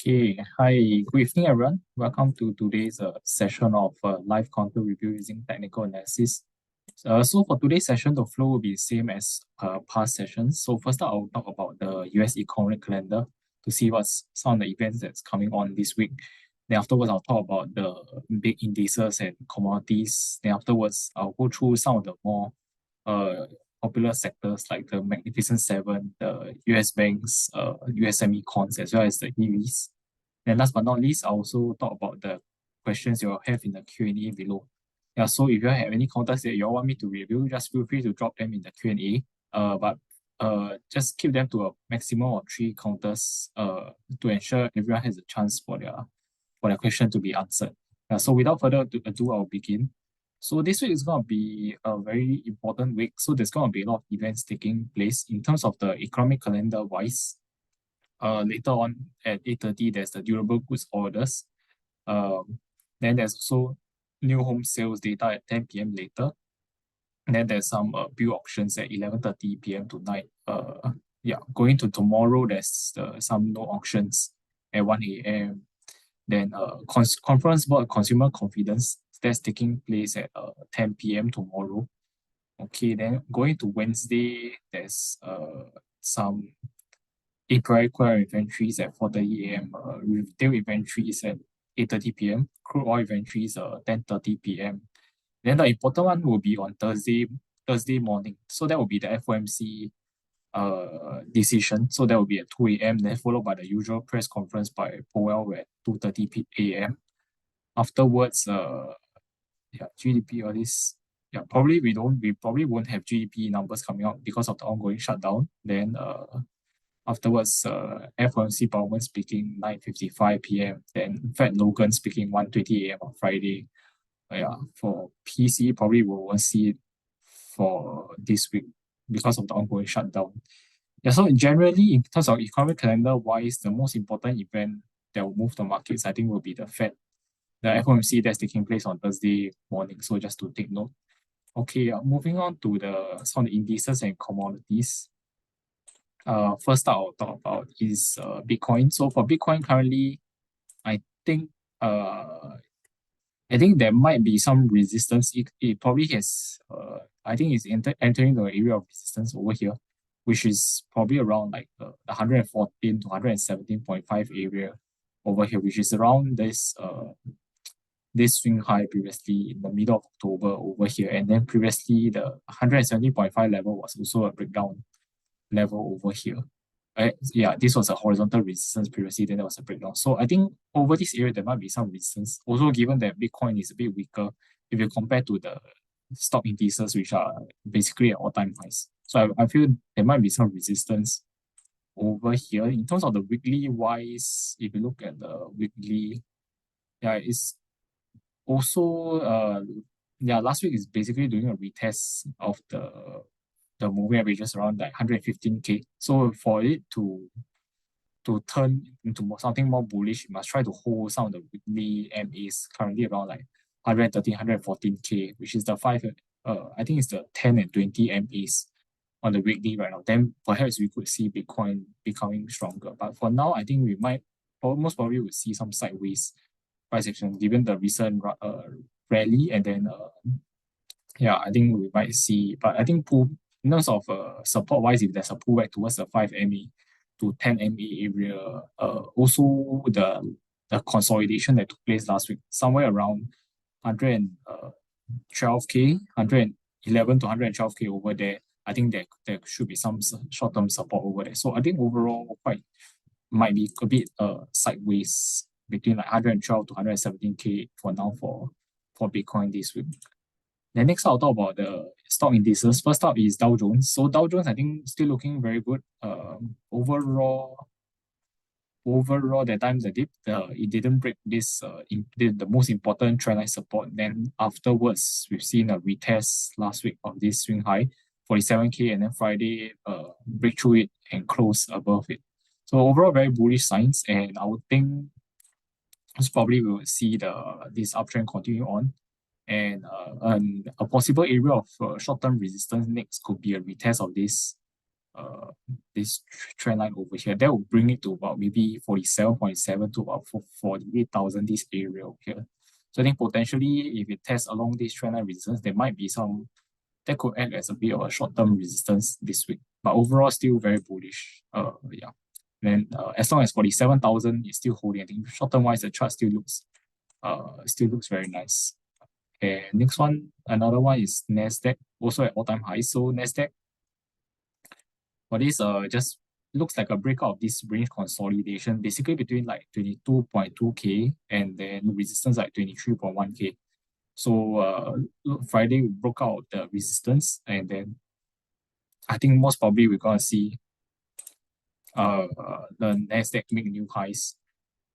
Okay, hi, good evening, everyone. Welcome to today's session of live counter review using technical analysis. So for today's session, the flow will be the same as past sessions. So first up, I'll talk about the US economic calendar to see what's some of the events that's coming on this week. Then afterwards, I'll talk about the big indices and commodities. Then afterwards, I'll go through some of the more uh, popular sectors like the Magnificent Seven, the US banks, US semicons, as well as the EVs. And last but not least, I'll also talk about the questions you'll have in the Q&A below. Yeah, so if you have any counters that you all want me to review, just feel free to drop them in the Q&A. But just keep them to a maximum of 3 counters to ensure everyone has a chance for their question to be answered. So without further ado, I'll begin. So this week is going to be a very important week. So there's going to be a lot of events taking place in terms of the economic calendar wise. Later on at 8:30, there's the durable goods orders. Then there's also new home sales data at 10 p.m. later. And then there's some bill auctions at 11:30 p.m. tonight. Going to tomorrow, there's some no auctions at 1 a.m. Then conference board consumer confidence that's taking place at 10 p.m. tomorrow. Okay, then going to Wednesday, there's some April inventories at 4:30 a.m. Retail inventories at 8:30 p.m. Crude oil inventories 10:30 p.m. Then the important one will be on Thursday morning. So that will be the FOMC decision. So that will be at 2 a.m. Then followed by the usual press conference by Powell at 2:30 a.m. Afterwards, GDP or this. Yeah, probably we probably won't have GDP numbers coming out because of the ongoing shutdown. Then afterwards, FOMC Powell speaking 9:55 p.m. Then Fed Logan speaking 1:20 a.m. on Friday. For PC, probably we won't see it for this week because of the ongoing shutdown. Yeah, so generally, in terms of economic calendar wise, the most important event that will move the markets, I think, will be the FOMC that's taking place on Thursday morning. So just to take note. Okay, moving on to some of the indices and commodities. First I'll talk about is Bitcoin. So for Bitcoin currently, I think there might be some resistance. It probably has I think it's entering the area of resistance over here, which is probably around like the 114 to 117.5 area over here, which is around this swing high previously in the middle of October over here. And then previously the 170.5 level was also a breakdown level over here. This was a horizontal resistance previously, then there was a breakdown. So I think over this area, there might be some resistance. Also, given that Bitcoin is a bit weaker if you compare to the stock indices, which are basically at all-time highs. So I feel there might be some resistance over here. In terms of the weekly wise, if you look at the weekly, it's also last week is basically doing a retest of the moving averages around like 115K. So for it to turn into something more bullish, you must try to hold some of the weekly MAs currently around like 113, 114K, which is the I think it's the 10 and 20 MAs on the weekly right now. Then perhaps we could see Bitcoin becoming stronger. But for now, I think we might most probably will see some sideways price action given the recent rally. And then I think we might see, but I think in terms of support wise, if there's a pullback towards the 5 MA to 10 MA area, also the consolidation that took place last week, somewhere around 112K, 111 to 112K over there. I think there should be some short-term support over there. So I think overall might be a bit sideways between like 112 to 117K for now for Bitcoin this week. Then next I'll talk about the stock indices. First up is Dow Jones. So Dow Jones, I think, still looking very good. Overall, that time the dip, it didn't break this the most important trendline support. Then afterwards, we've seen a retest last week of this swing high, 47K, and then Friday break through it and close above it. So overall, very bullish signs, and I would think most probably we will see this uptrend continue on. And a possible area of short-term resistance next could be a retest of this this trend line over here. That will bring it to about maybe 47.7 to about 48,000, this area over here. So I think potentially if it tests along this trend line resistance, there might be some that could act as a bit of a short-term resistance this week. But overall, still very bullish. Yeah. Then as long as 47,000 is still holding, I think short-term wise the chart still looks very nice. And next one, another one is Nasdaq, also at all-time high. So Nasdaq, for this just looks like a breakout of this range consolidation, basically between like 22.2k and then resistance like 23.1k. So Friday we broke out the resistance, and then I think most probably we're gonna see the Nasdaq make new highs.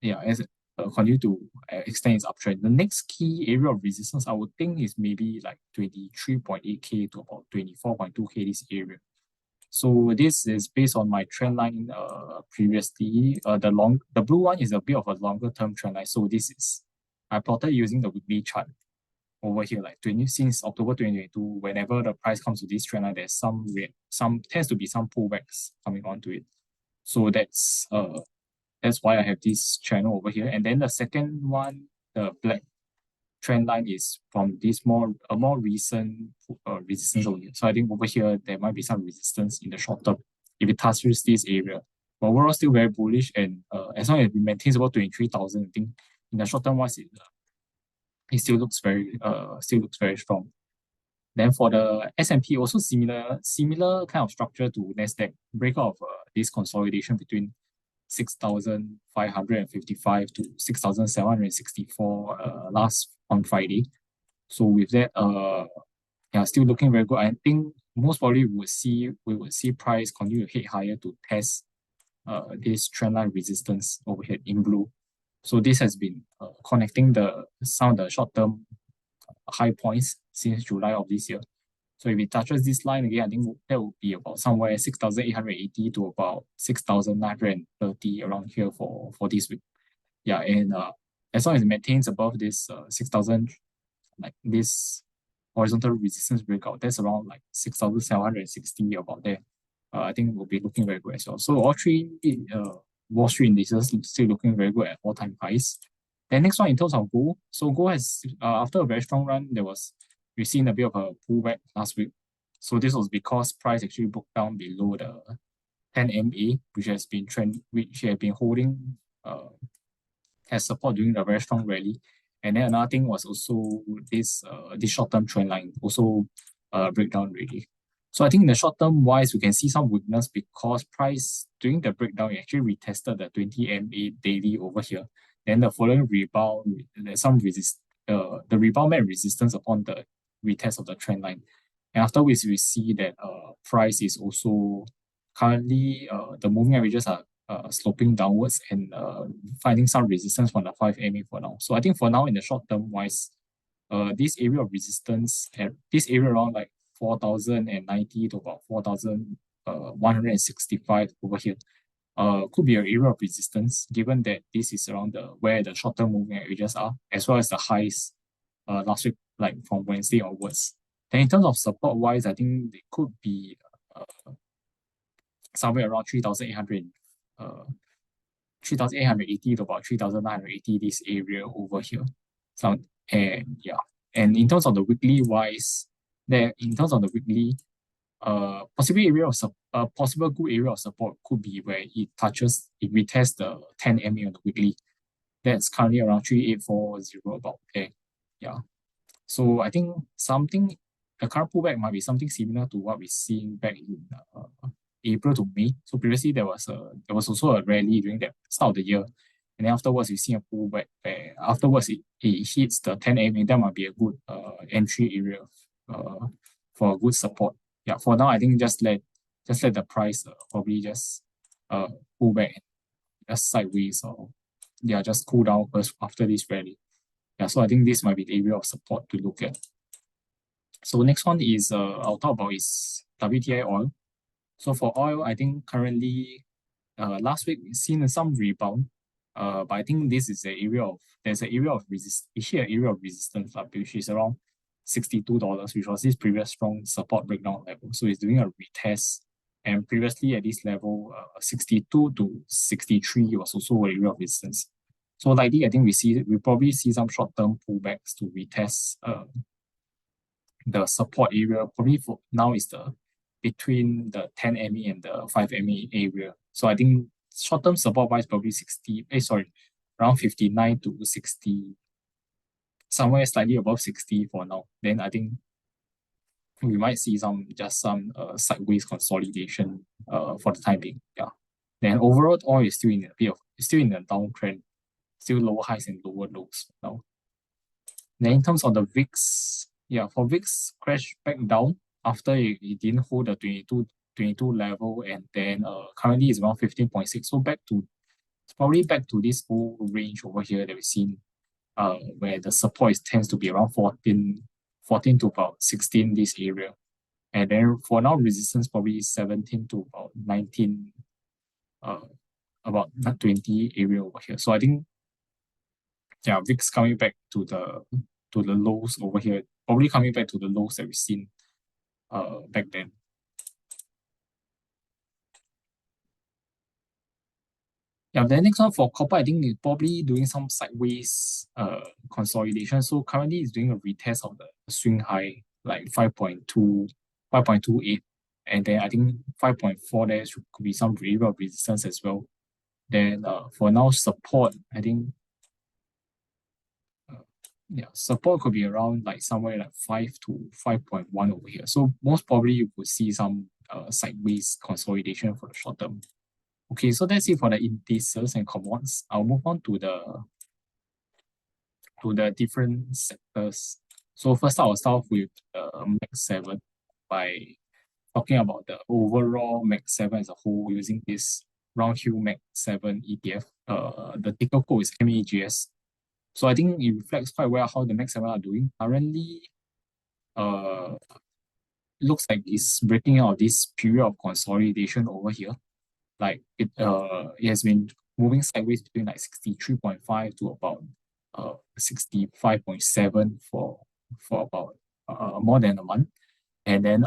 Yeah, as continue to extend its uptrend. The next key area of resistance I would think is maybe like 23.8k to about 24.2k, this area. So this is based on my trend line previously. The blue one is a bit of a longer term trend line. So this is I plotted using the weekly chart over here, like since October 2022. Whenever the price comes to this trend line, there's some tends to be some pullbacks coming onto it. So that's why I have this channel over here. And then the second one, the black trend line, is from this more recent resistance over here. So I think over here there might be some resistance in the short term if it touches this area. But overall still very bullish, and as long as it maintains about 23,000, I think in the short term wise it still looks very strong. Then for the S&P, also similar kind of structure to Nasdaq, breakout of this consolidation between 6,555 to 6,764 last on Friday. So with that, yeah, still looking very good. I think most probably we would see price continue to head higher to test this trendline resistance over here in blue. So this has been connecting some of the short-term high points since July of this year. So if it touches this line again, I think that will be about somewhere 6,880 to about 6,930 around here for this week. Yeah, and as long as it maintains above this 6,000, like this horizontal resistance breakout, that's around like 6,760 about there. I think we'll be looking very good as well. So all three Wall Street indices still looking very good at all-time highs. Then next one in terms of gold. So gold has after a very strong run, we've seen a bit of a pullback last week. So this was because price actually broke down below the 10 MA, which has been holding as support during the very strong rally. And then another thing was also this short-term trend line also breakdown really. So I think in the short term wise, we can see some weakness because price during the breakdown it actually retested the 20 MA daily over here. Then the following rebound, there's some the rebound met resistance upon the retest of the trend line. And afterwards, we see that price is also currently the moving averages are sloping downwards and finding some resistance from the 5 MA for now. So I think for now in the short term wise, this area of resistance at this area around like 4,090 to about 4,165 over here could be an area of resistance, given that this is around where the short-term moving averages are, as well as the highs last week, like from Wednesday onwards. Then in terms of support wise, I think they could be somewhere around 3,880 to about 3,980, this area over here. So and yeah, and in terms of the weekly wise, possible good area of support could be where it retests the 10 MA on the weekly. That's currently around 3,840 about there. Yeah. So I think the current pullback might be something similar to what we're seeing back in April to May. So previously there was also a rally during the start of the year. And then afterwards, we see a pullback where afterwards it hits the 10 MA. That might be a good entry area for a good support. Yeah, for now, I think just let the price probably just pull back, just sideways, or yeah, just cool down first after this rally. Yeah, so I think this might be the area of support to look at. So next one is I'll talk about is WTI oil. So for oil, I think currently last week we've seen some rebound. But I think this is there's an area of resistance, which is around $62, which was this previous strong support breakdown level. So it's doing a retest And previously at this level, 62 to 63 was also an area of resistance. So likely, I think we probably see some short-term pullbacks to retest the support area. Probably for now is the between the 10 MA and the 5 MA area. So I think short-term support wise probably around 59 to 60, somewhere slightly above 60 for now. Then I think we might see some sideways consolidation for the time being. Yeah. Then overall oil is still in a downtrend, still lower highs and lower lows now. Then in terms of the VIX, for VIX crashed back down after it didn't hold the 22 level, and then currently it's around 15.6. So probably back to this old range over here that we've seen, where the support tends to be around 14 to about 16, this area. And then for now, resistance probably 17 to about 19, about 20 area over here. So I think, VIX coming back to the lows over here, probably coming back to the lows that we've seen back then. The next one for copper, I think it's probably doing some sideways consolidation. So currently it's doing a retest of the swing high, like 5.28. And then I think 5.4 there could be some area of resistance as well. Then for now, support, I think support could be around like somewhere like 5 to 5.1 over here. So most probably you could see some sideways consolidation for the short term. Okay, so that's it for the indices and commodities. I'll move on to the different sectors. So first I'll start off with MAX 7 by talking about the overall MAX 7 as a whole using this Roundhill MAX 7 ETF. The ticker code is MAGS. So I think it reflects quite well how the MAX 7 are doing. Currently, looks like it's breaking out of this period of consolidation over here. Like it has been moving sideways between like 63.5 to about 65.7 for about more than a month. And then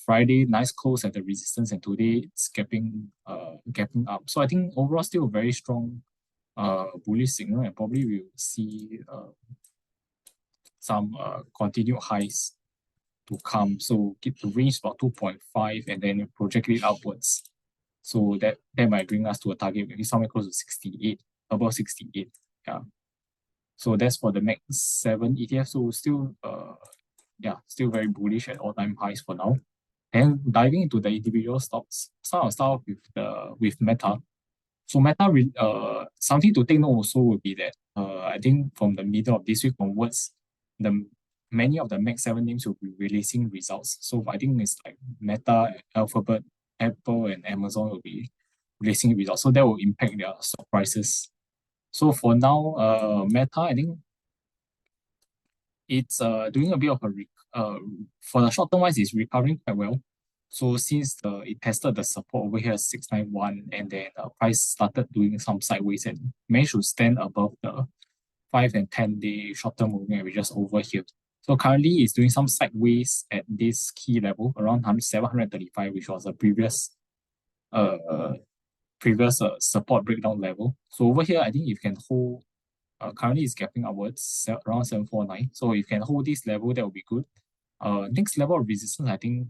Friday, nice close at the resistance, and today it's gapping up. So I think overall still a very strong bullish signal, and probably we'll see some continued highs to come. So keep the range about 2.5 and then project it upwards. So that might bring us to a target maybe somewhere close to 68, above 68. Yeah. So that's for the MAX 7 ETF. So still still very bullish at all-time highs for now. And diving into the individual stocks, so I'll start with Meta. So Meta, something to take note also would be that I think from the middle of this week onwards, many of the MAX 7 names will be releasing results. So I think it's like Meta, Alphabet, Apple, and Amazon will be releasing results. So that will impact their stock prices. So for now, Meta, I think it's doing a bit of for the short term wise, it's recovering quite well. So since it tested the support over here at 691, and then price started doing some sideways and managed to stand above the 5 and 10-day short-term moving averages over here. So currently it's doing some sideways at this key level around 735, which was a previous support breakdown level. So over here, I think if you can hold, currently it's gapping upwards around 749. So if you can hold this level, that would be good. Next level of resistance, I think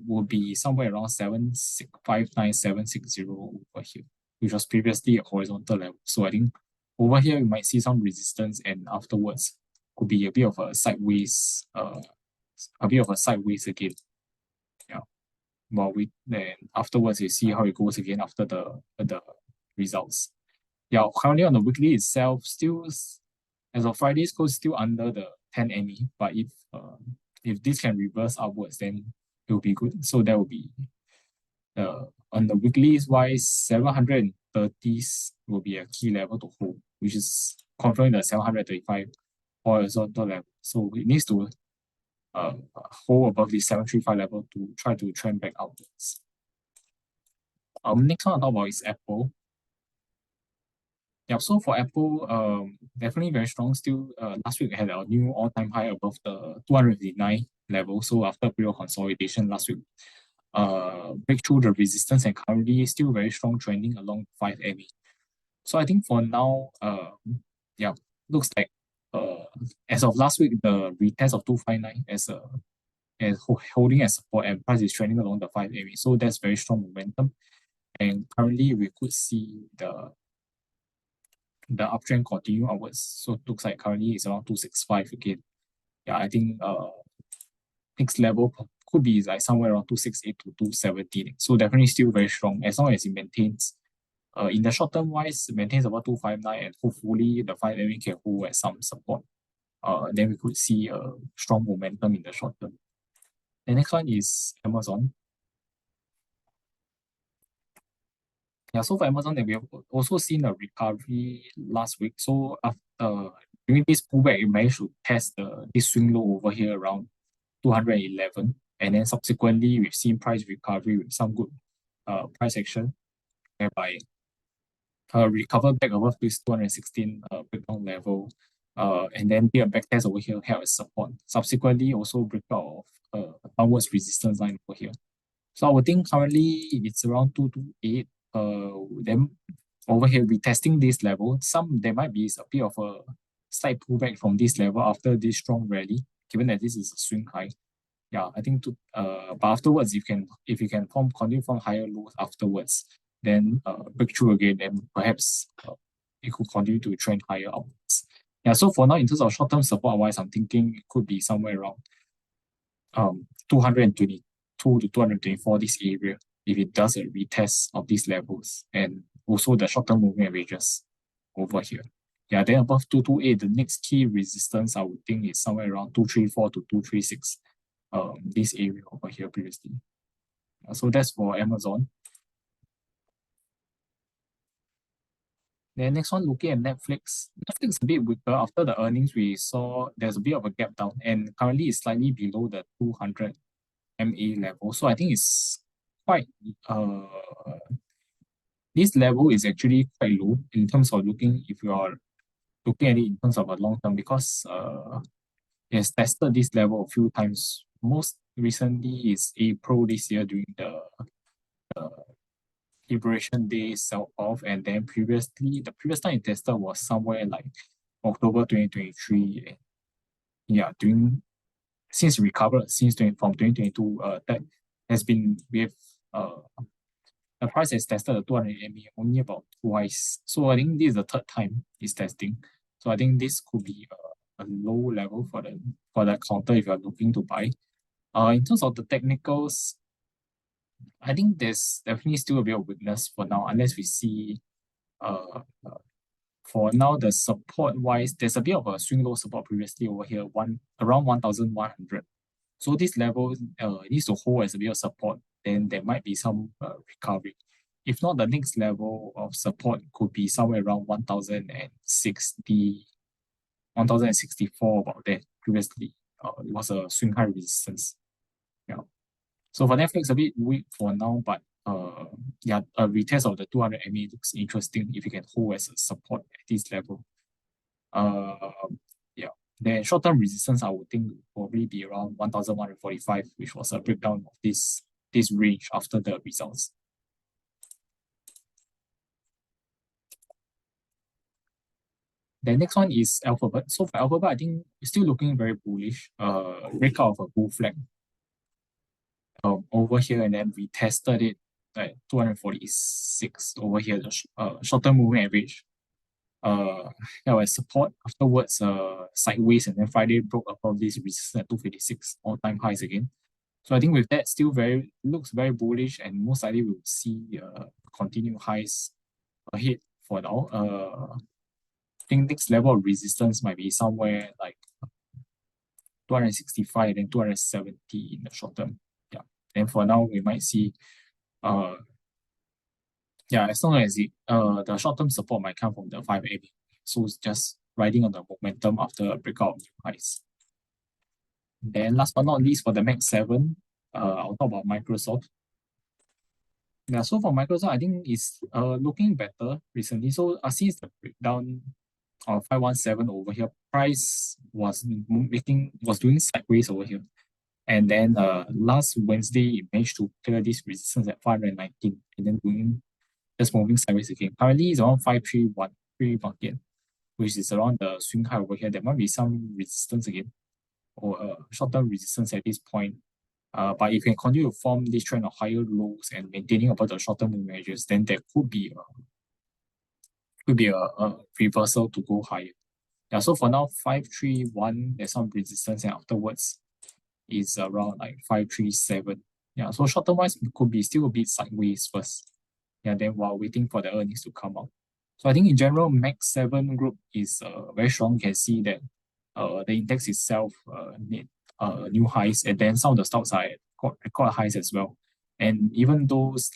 will be somewhere around 759, 760 over here, which was previously a horizontal level. So I think over here, we might see some resistance, and afterwards could be a bit of a sideways, again. Yeah. But then afterwards, you see how it goes again after the results. Yeah, currently on the weekly itself, still as of Friday's close, still under the 10 ME. But if this can reverse upwards, then it will be good. So that will be on the weeklies wise, 730s will be a key level to hold, which is confirming the 735 horizontal level. So it needs to hold above the 735 level to try to trend back upwards. Next one I'll talk about is Apple. Yeah, so for Apple, definitely very strong. Still, last week we had our new all-time high above the 259 level. So after period consolidation last week, break through the resistance and currently still very strong trending along 5 MA. So I think for now, yeah, looks like as of last week, the retest of 259 as holding as support and price is trending along the 5 MA. So that's very strong momentum. And currently we could see the uptrend continue upwards. So it looks like currently it's around 265 again. Yeah, I think next level could be like somewhere around 268 to 270. So definitely still very strong as long as it maintains. In the short term wise, maintains about 259 and hopefully the 5 MA can hold at some support. Then we could see a strong momentum in the short term. The next one is Amazon. Yeah, so for Amazon, we have also seen a recovery last week. So after during this pullback, it managed to test this swing low over here around 211, and then subsequently we've seen price recovery with some good price action, whereby recover back above this 216 breakdown level, and then be a back test over here held as support. Subsequently, also break out of downwards resistance line over here. So I would think currently it's around 228. Then over here retesting this level, there might be a bit of a slight pullback from this level after this strong rally, given that this is a swing high. Yeah, I think but afterwards, if you can continue from higher lows afterwards, then break through again, and perhaps it could continue to trend higher upwards. Yeah, so for now, in terms of short-term support wise, I'm thinking it could be somewhere around 222 to 224 this area if it does a retest of these levels, and also the short-term moving averages over here. Yeah, then above 228, the next key resistance I would think is somewhere around 234 to 236. This area over here previously. So that's for Amazon. Then next one, looking at Netflix. Netflix a bit weaker after the earnings. We saw there's a bit of a gap down, and currently it's slightly below the 200 MA level. So I think it's quite this level is actually quite low in terms of if you are looking at it in terms of a long term, because it has tested this level a few times. Most recently is April this year during the Liberation Day sell-off, and then the previous time it tested was somewhere like October 2023. Yeah, since it recovered from 2022, that has been with the price has tested the 200 MA only about twice. So I think this is the third time it's testing. So I think this could be a low level for that counter if you're looking to buy. In terms of the technicals, I think there's definitely still a bit of weakness for now, unless we see for now the support wise, there's a bit of a swing low support previously over here, around 1,100. So this level needs to hold as a bit of support, then there might be some recovery. If not, the next level of support could be somewhere around 1,060, 1,064 about that previously. It was a swing high resistance. Yeah. So for Netflix, a bit weak for now, but yeah, a retest of the 200 MA looks interesting if you can hold as a support at this level. Yeah. The short-term resistance, I would think, will probably be around 1,145, which was a breakdown of this range after the results. The next one is Alphabet. So for Alphabet, I think it's still looking very bullish. Breakout of a bull flag over here, and then we tested it at 246 over here, the short-term moving average. As support afterwards, sideways, and then Friday broke above this resistance at 256, all-time highs again. So I think with that, still looks very bullish, and most likely we'll see continued highs ahead for now. I think next level of resistance might be somewhere like 265 and then 270 in the short term. Yeah. And for now, we might see as long as the short term support might come from the 5 MA. So it's just riding on the momentum after a breakout of new highs. Then last but not least, for the Max 7, I'll talk about Microsoft. Yeah, so for Microsoft, I think it's looking better recently. So since the breakdown of 517 over here, price was doing sideways over here. And then last Wednesday, it managed to clear this resistance at 519 and then just moving sideways again. Currently, it's around 531 pre-market, which is around the swing high over here. There might be some resistance again, or short-term resistance at this point. But if you can continue to form this trend of higher lows and maintaining above the short-term moving averages, then there could be a reversal to go higher. Yeah, so for now, 531, there's some resistance, and afterwards is around like 537. Yeah, so short-term wise, it could be still a bit sideways first. Yeah, then while waiting for the earnings to come out. So I think in general, Max 7 group is very strong. You can see that the index itself made new highs, and then some of the stocks are at record highs as well. And even those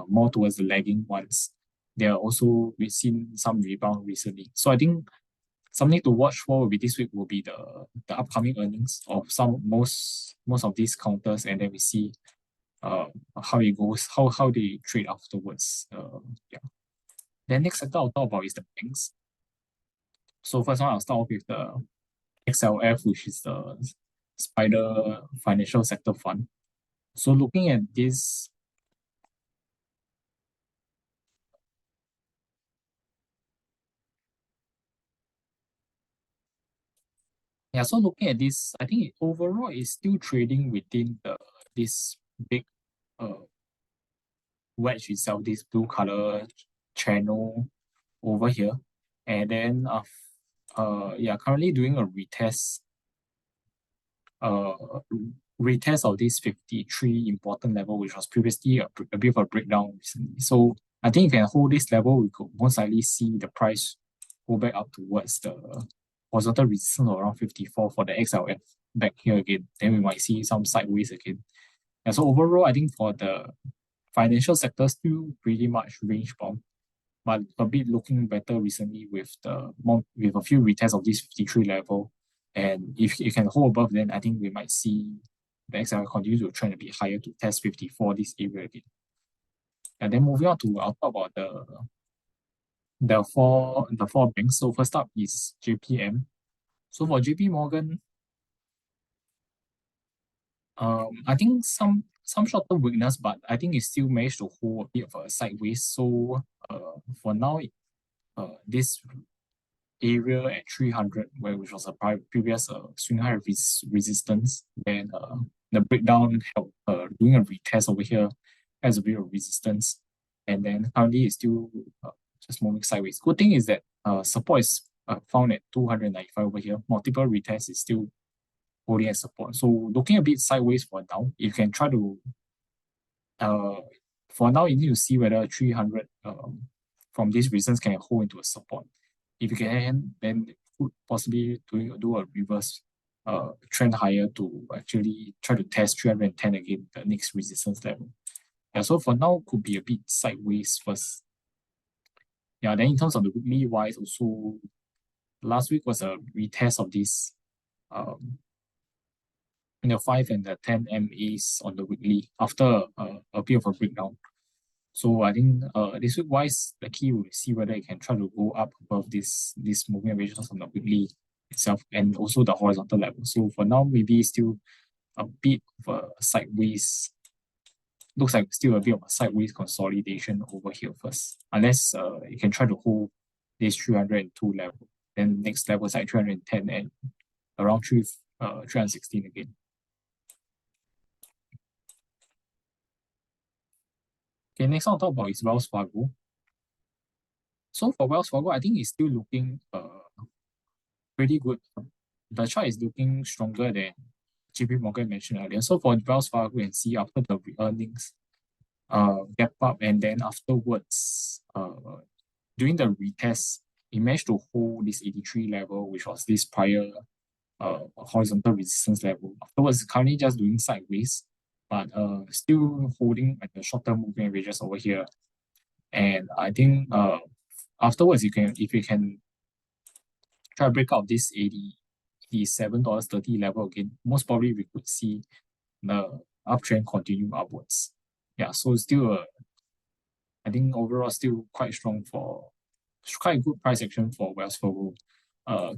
more towards the lagging ones, we've seen some rebound recently. So I think something to watch for will be this week will be the upcoming earnings of most of these counters, and then we see how it goes, how they trade afterwards. Yeah. Then next sector I'll talk about is the banks. So first one I'll start off with the XLF, which is the Spider Financial Sector Fund. So looking at this, so looking at this, I think overall it's still trading within this big wedge itself, this blue color channel over here, and then currently doing a uh retest of this 53 important level, which was previously a bit of a breakdown recently. So I think if you can hold this level, we could most likely see the price go back up towards the horizontal resistance of around 54 for the XLF back here again. Then we might see some sideways again. And so overall, I think for the financial sector, still pretty much range bound, but a bit looking better recently with a few retests of this 53 level. And if you can hold above, then I think we might see the XLF continue to trend a bit higher to test 54 this area again. And then moving on to, I'll talk about the four banks. So first up is JPM. So for JP Morgan, I think some short-term weakness, but I think it still managed to hold a bit of a sideways. So for now, this area at 300, which was a previous swing high resistance, then the breakdown helped doing a retest over here has a bit of resistance, and then currently it's still just moving sideways. Good thing is that support is found at 295 over here. Multiple retests is still holding as support. So looking a bit sideways for now, you can try to for now you need to see whether 300 from these reasons can hold into a support. If you can, then it could possibly do a reverse trend higher to actually try to test 310 again, the next resistance level. Yeah, so for now could be a bit sideways first. Yeah, then in terms of the weekly wise, also last week was a retest of this in the 5 and the 10 MAs on the weekly after a bit of a breakdown. So I think this week wise, the key will see whether it can try to go up above this moving averages on the weekly itself and also the horizontal level. So for now, maybe still a bit of a sideways. Looks like still a bit of a sideways consolidation over here first, unless you can try to hold this 302 level. Then next level is like 310 and around 316 again. Okay, next I'll talk about is Wells Fargo. So for Wells Fargo, I think it's still looking pretty good. The chart is looking stronger than JP Morgan mentioned earlier. So for Wells Fargo, you can see after the earnings gap up, and then afterwards, during the retest, it managed to hold this 83 level, which was this prior horizontal resistance level. Afterwards, currently just doing sideways, but still holding at the short-term moving averages over here. And I think afterwards, if you can try to break out this $87.30 level again, most probably we could see the uptrend continue upwards. Yeah, so still I think overall still quite strong for quite good price action for Wells Fargo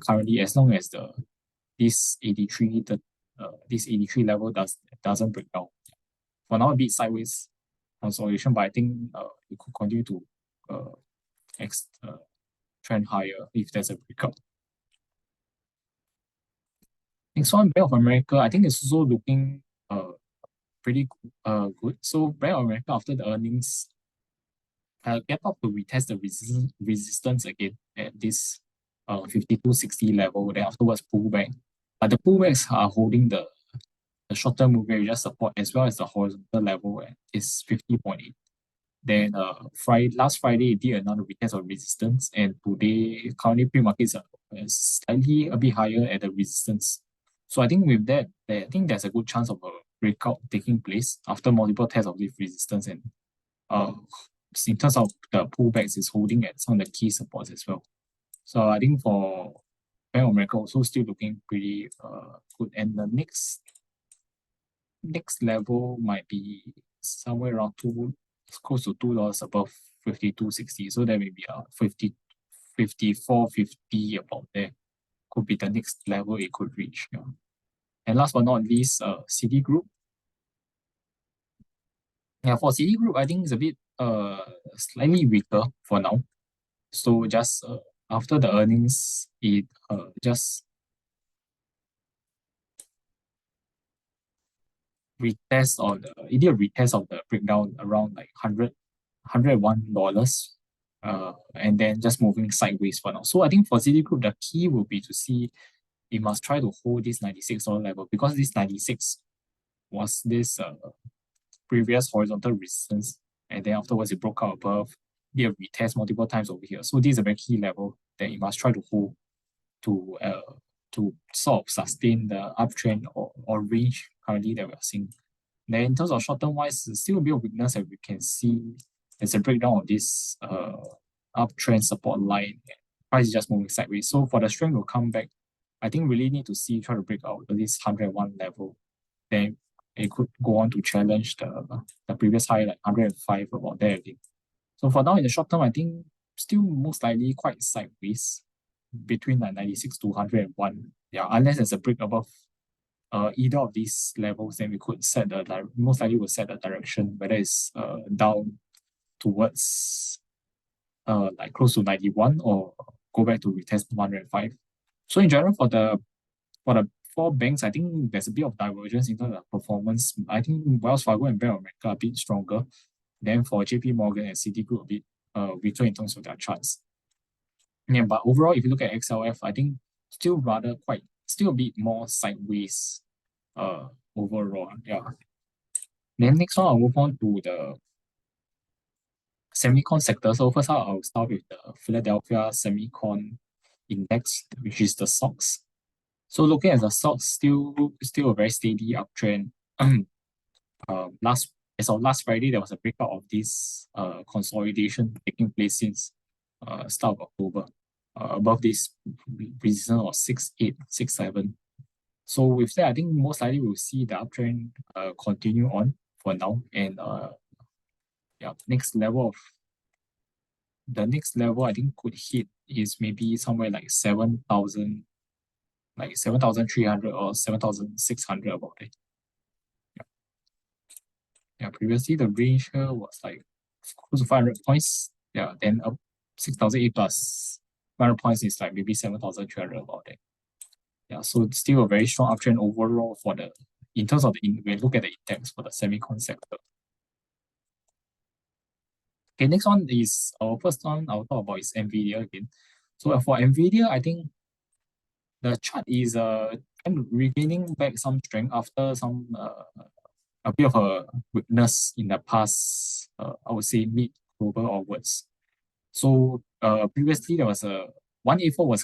currently, as long as this 83 this 83 level doesn't break down. For now, a bit sideways consolidation, but I think it could continue to uh, trend higher if there's a breakout. Next one, Bank of America, I think it's also looking pretty good. So Bank of America after the earnings gap up to retest the resistance again at this 5260 level. Then afterwards pull back. But the pullbacks are holding the short-term moving average support as well as the horizontal level at is 50.8. Then last Friday it did another retest of resistance, and today currently pre-markets are slightly a bit higher at the resistance. So I think with that, I think there's a good chance of a breakout taking place after multiple tests of this resistance, and in terms of the pullbacks, is holding at some of the key supports as well. So I think for Bank of America also still looking pretty good, and the next level might be somewhere around close to $2 above 52.60. So that may be 54.50 about there. Could be the next level it could reach. Yeah. And last but not least, Citigroup. Yeah, for Citigroup, I think it's a bit slightly weaker for now. So just after the earnings, it just retest on it did a retest of the breakdown around like $101, and then just moving sideways for now. So I think for Citigroup, the key will be to see it must try to hold this $96 level, because this 96 was this previous horizontal resistance, and then afterwards it broke out above, did a retest multiple times over here. So this is a very key level that you must try to hold to sort of sustain the uptrend or range currently that we are seeing. Then in terms of short-term wise, it's still a bit of weakness that we can see. There's a breakdown of this uptrend support line. Price is just moving sideways. So for the strength to come back, I think really need to try to break out this 101 level. Then it could go on to challenge the previous high, like 105 about there again. So for now in the short term, I think still most likely quite sideways between like 96 to 101. Yeah, unless there's a break above either of these levels, then we could set most likely will set a direction, whether it's down towards like close to 91 or go back to retest 105. So in general, for the four banks, I think there's a bit of divergence in terms of performance. I think Wells Fargo and Bank of America are a bit stronger. Then for JP Morgan and Citigroup, a bit weaker in terms of their charts. Yeah, but overall, if you look at XLF, I think still a bit more sideways overall. Yeah. Then next one, I'll move on to the semicon sector. So first I'll start with the Philadelphia Semicon Index, which is the SOX. So looking at the SOX, still a very steady uptrend. As of last Friday, there was a breakout of this consolidation taking place since start of October, above this resistance of 6.867. So with that, I think most likely we'll see the uptrend continue on for now, and yeah, the next level I think could hit is maybe somewhere like 7,000, like 7,300 or 7,600 about it. Yeah, previously the range here was like close to 500 points. Yeah, then up 6,008 plus 500 points is like maybe 7,300 about it. Yeah, so it's still a very strong uptrend overall in terms of when we look at the index for the semicon sector. Okay, next one is our first one I'll talk about is NVIDIA again. So for NVIDIA, I think the chart is kind of regaining back some strength after some a bit of a weakness in the past, I would say mid-October onwards. So previously there was a 184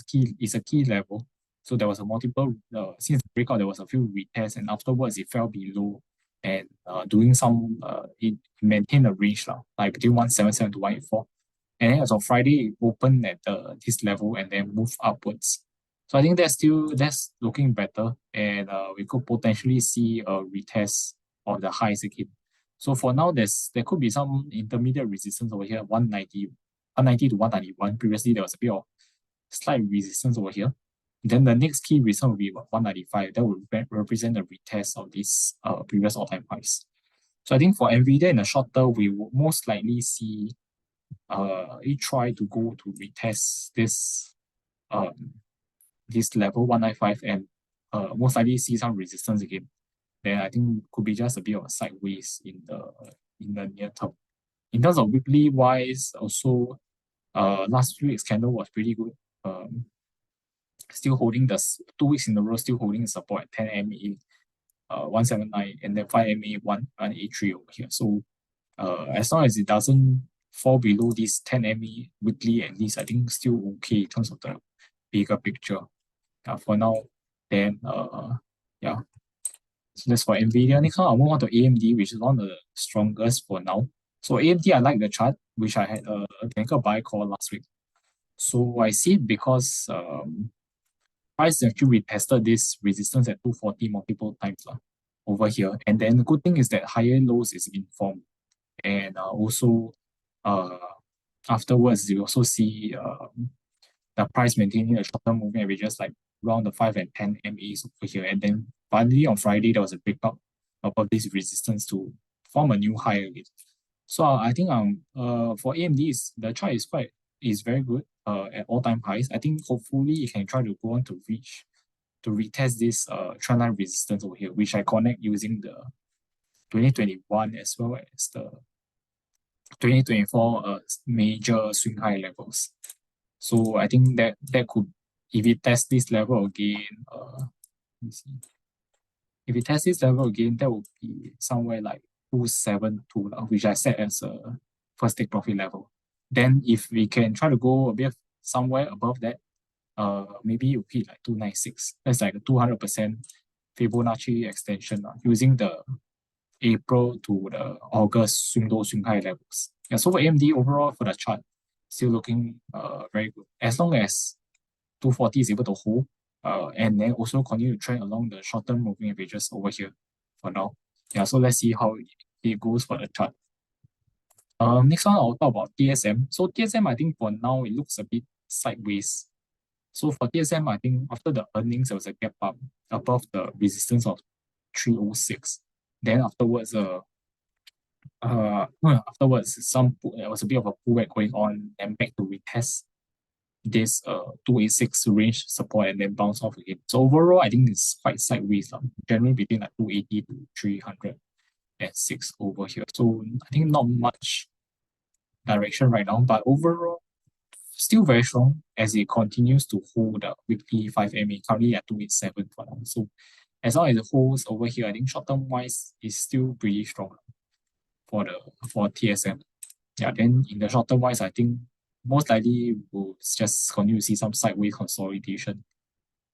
is a key level. So there was a multiple since the breakout there was a few retests, and afterwards it fell below and doing some it maintained a range like between 177 to 184. And then as of Friday it opened at this level and then moved upwards. So I think that's looking better, and we could potentially see a retest of the highs again. So for now, there could be some intermediate resistance over here, 190 to 191. Previously, there was a bit of slight resistance over here. Then the next key resistance will be 195. That will represent the retest of this previous all-time highs. So I think for Nvidia in the short term, we will most likely see it try to go to retest this level 195 and most likely see some resistance again. Then I think could be just a bit of a sideways in the near term. In terms of weekly wise, also last week's candle was pretty good. Still holding the 2 weeks in a row, still holding support at 10 MA, 179, and then 5 MA, 183 over here. So as long as it doesn't fall below this 10 MA weekly, at least I think still okay in terms of the bigger picture. For now, then yeah. So that's for Nvidia. Next one, I'll move on to AMD, which is one of the strongest for now. So AMD, I like the chart, which I had a technical buy call last week. So I see it because price actually retested this resistance at 240 multiple times over here. And then the good thing is that higher lows is being formed. And also afterwards, you also see the price maintaining a short-term moving averages like around the 5 and 10 MAs over here. And then finally on Friday, there was a breakout above this resistance to form a new high again. So I think for AMD, the chart is very good at all-time highs. I think hopefully it can try to go on to retest this trendline resistance over here, which I connect using the 2021 as well as the 2024 major swing high levels. So I think that could, if it tests this level again, let me see. If it tests this level again, that would be somewhere like 272, which I set as a first take profit level. Then if we can try to go a bit somewhere above that, maybe you hit like 296. That's like a 200% Fibonacci extension using the April to the August swing low, swing high levels. Yeah, so for AMD overall for the chart, still looking very good. As long as 240 is able to hold, and then also continue to trend along the short-term moving averages over here for now. Yeah, so let's see how it goes for the chart. Next one, I'll talk about TSM. So TSM, I think for now, it looks a bit sideways. So for TSM, I think after the earnings, there was a gap up above the resistance of 306. Then afterwards, there was a bit of a pullback going on and back to retest this 286 range support and then bounce off again. So overall, I think it's quite sideways, generally between like 280 to 306 over here. So I think not much direction right now, but overall, still very strong as it continues to hold the weekly 5 MA, currently at 287 for now. So as long as it holds over here, I think short-term wise is still pretty strong for TSM. Yeah, then in the short-term wise, I think most likely we'll just continue to see some sideways consolidation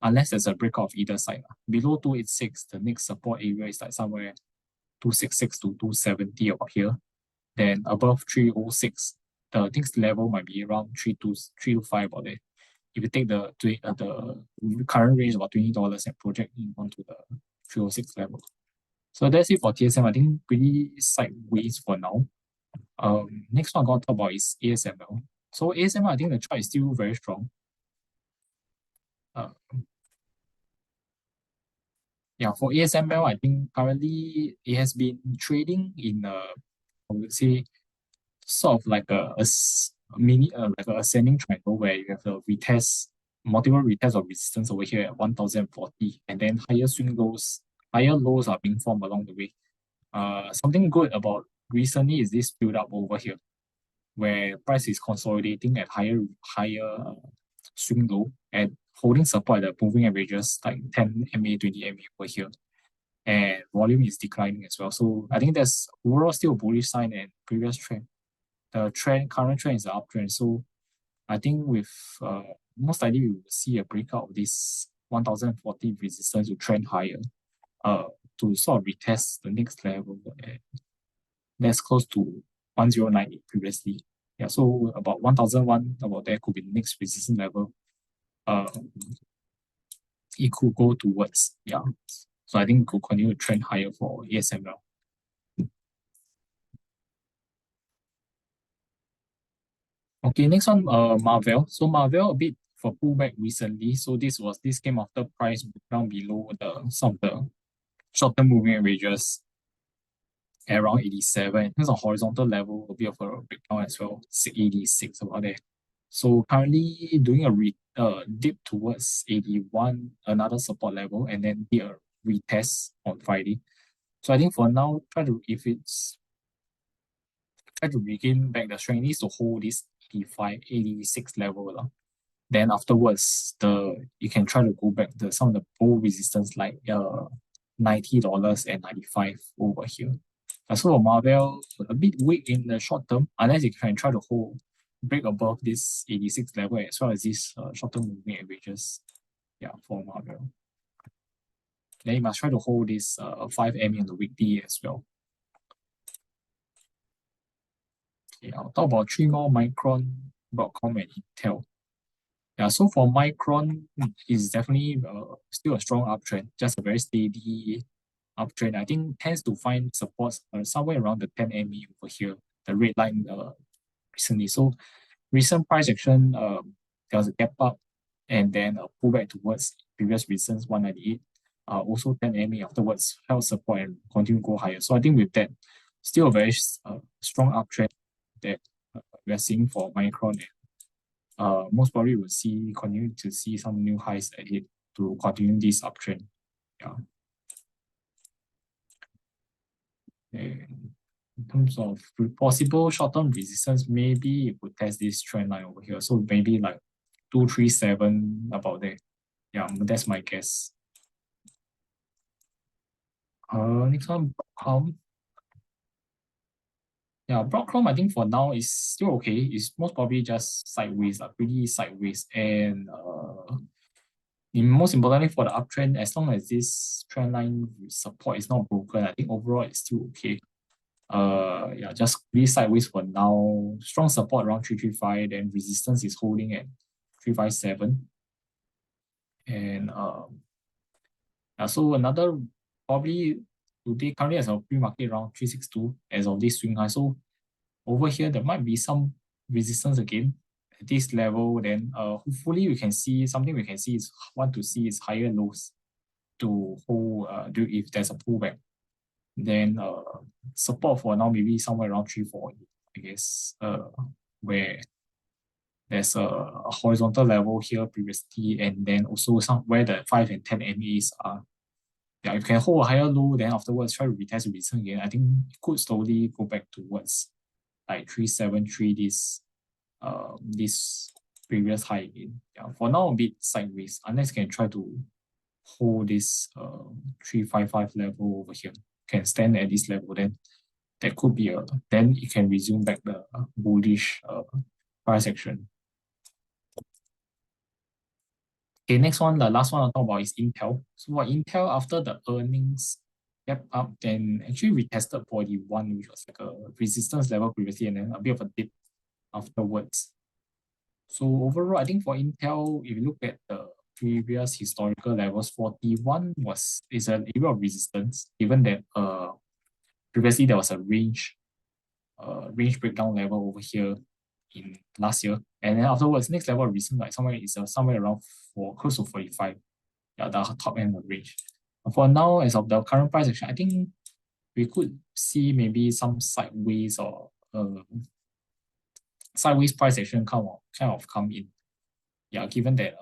unless there's a breakout of either side. Below 286, the next support area is like somewhere 266 to 270 over here. Then above 306, the next level might be around 325 about there. If you take the current range about $20 and project in onto the 306 level. So that's it for TSM. I think pretty sideways for now. Next one I'm going to talk about is ASML. So ASML, I think the chart is still very strong. Yeah, for ASML, I think currently it has been trading in I would say sort of like a mini like a ascending triangle where you have a multiple retests of resistance over here at 1040, and then higher lows are being formed along the way. Something good about recently is this build up over here, where price is consolidating at higher swing low and holding support at the moving averages like 10 MA, 20 MA over here. And volume is declining as well. So I think that's overall still a bullish sign and previous trend. The current trend is the uptrend. So I think with most likely we will see a breakout of this 1040 resistance to trend higher to sort of retest the next level. And that's close to 1098 previously. Yeah, so about 1001, about there could be the next resistance level. It could go towards, yeah. So I think it could continue to trend higher for ASML. Okay, next one, Marvell. So Marvell a bit for pullback recently. So this came after price down below some of the short-term moving averages at around 87. In terms of horizontal level, a bit of a breakdown as well, 86 about there. So currently doing a dip towards 81, another support level, and then did a retest on Friday. So I think for now, try to regain back the strength, needs to hold this 85, 86 level. Then afterwards, you can try to go back to some of the bull resistance like $90 and 95 over here. So Marvel a bit weak in the short term, unless you can try to break above this 86 level as well as these short-term moving averages. Yeah, for Marvel. Then you must try to hold this 5 MA on the weekly as well. Okay, I'll talk about three more: Micron, Broadcom, and Intel. Yeah, so for Micron, it's definitely still a strong uptrend, just a very steady uptrend. I think tends to find supports somewhere around the 10 MA over here, the red line recently. So recent price action, there was a gap up and then a pullback towards previous resistance 198. Also 10 MA afterwards held support and continue to go higher. So I think with that, still a very strong uptrend that we are seeing for Micron. Most probably we'll continue to see some new highs ahead to continue this uptrend. Yeah. And in terms of possible short-term resistance, maybe it would test this trend line over here. So maybe like 237 about there. Yeah, that's my guess. Next one, Broadcom. Yeah, Broadcom, I think for now is still okay. It's most probably just sideways, pretty sideways. And most importantly for the uptrend, as long as this trend line support is not broken, I think overall it's still okay. Yeah, just really sideways for now. Strong support around 335, then resistance is holding at 357. And yeah, so another probably today currently as a pre-market around 362 as of this swing high. So over here there might be some resistance again at this level. Then hopefully we can see want to see is higher lows to hold if there's a pullback. Then support for now maybe somewhere around 340, I guess, where there's a horizontal level here previously, and then also where the 5 and 10 MAs are. Yeah, if you can hold a higher low, then afterwards try to retest the resistance again. I think it could slowly go back towards like 373 this previous high again. Yeah, for now a bit sideways, unless you can try to hold this 355 level over here. Can stand at this level, then that could be then it can resume back the bullish price action. Okay, next one, the last one I'll talk about is Intel. So for Intel, after the earnings gap up, then actually retested 41, which was like a resistance level previously, and then a bit of a dip afterwards. So overall, I think for Intel, if you look at the previous historical levels, 41 is an area of resistance, given that previously there was a range breakdown level over here in last year, and then afterwards next level of resistance like somewhere around close to 45. Yeah, the top end of the range. For now, as of the current price action, I think we could see maybe some sideways or sideways price action kind of come in. Yeah, given that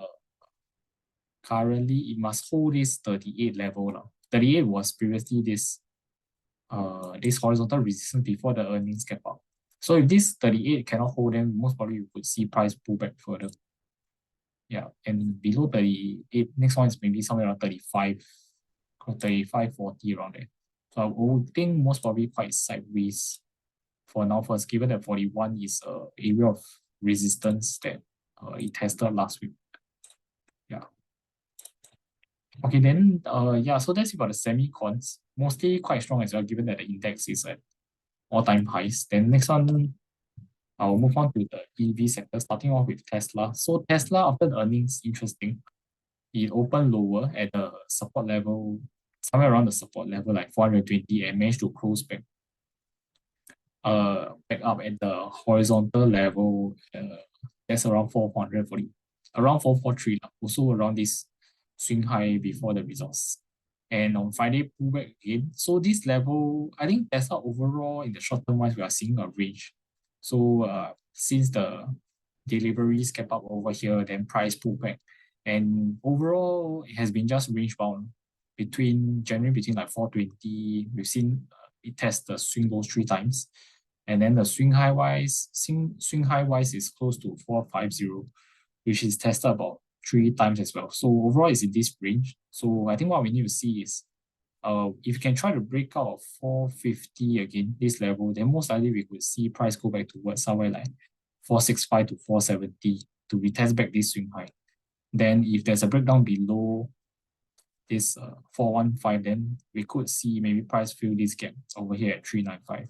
currently it must hold this 38 level. 38 was previously this horizontal resistance before the earnings gap up. So if this 38 cannot hold, then most probably you could see price pull back further. Yeah, and below 38, next one is maybe somewhere around 35, 40 around there. So I would think most probably quite sideways for now first, given that 41 is an area of resistance that it tested last week. Yeah. Okay, then yeah, so that's about the semicons. Mostly quite strong as well, given that the index is at all-time highs. Then next one, I'll move on to the EV sector, starting off with Tesla. So Tesla, after the earnings, interesting. It opened lower at the support level, somewhere around the support level, like 420, and managed to close back up at the horizontal level. That's around 440. around 443, also around this swing high before the results. And on Friday, pullback again. So this level, I think Tesla overall in the short term wise, we are seeing a range. So since the deliveries kept up over here, then price pullback. And overall, it has been just range bound generally between like 420. We've seen it test the swing lows 3 times. And then the swing high wise is close to 450, which is tested about 3 times as well. So overall, it's in this range. So I think what we need to see is, if you can try to break out of 450 again, this level, then most likely we could see price go back towards somewhere like 465 to 470 to retest back this swing high. Then if there's a breakdown below this 415, then we could see maybe price fill this gap over here at 395.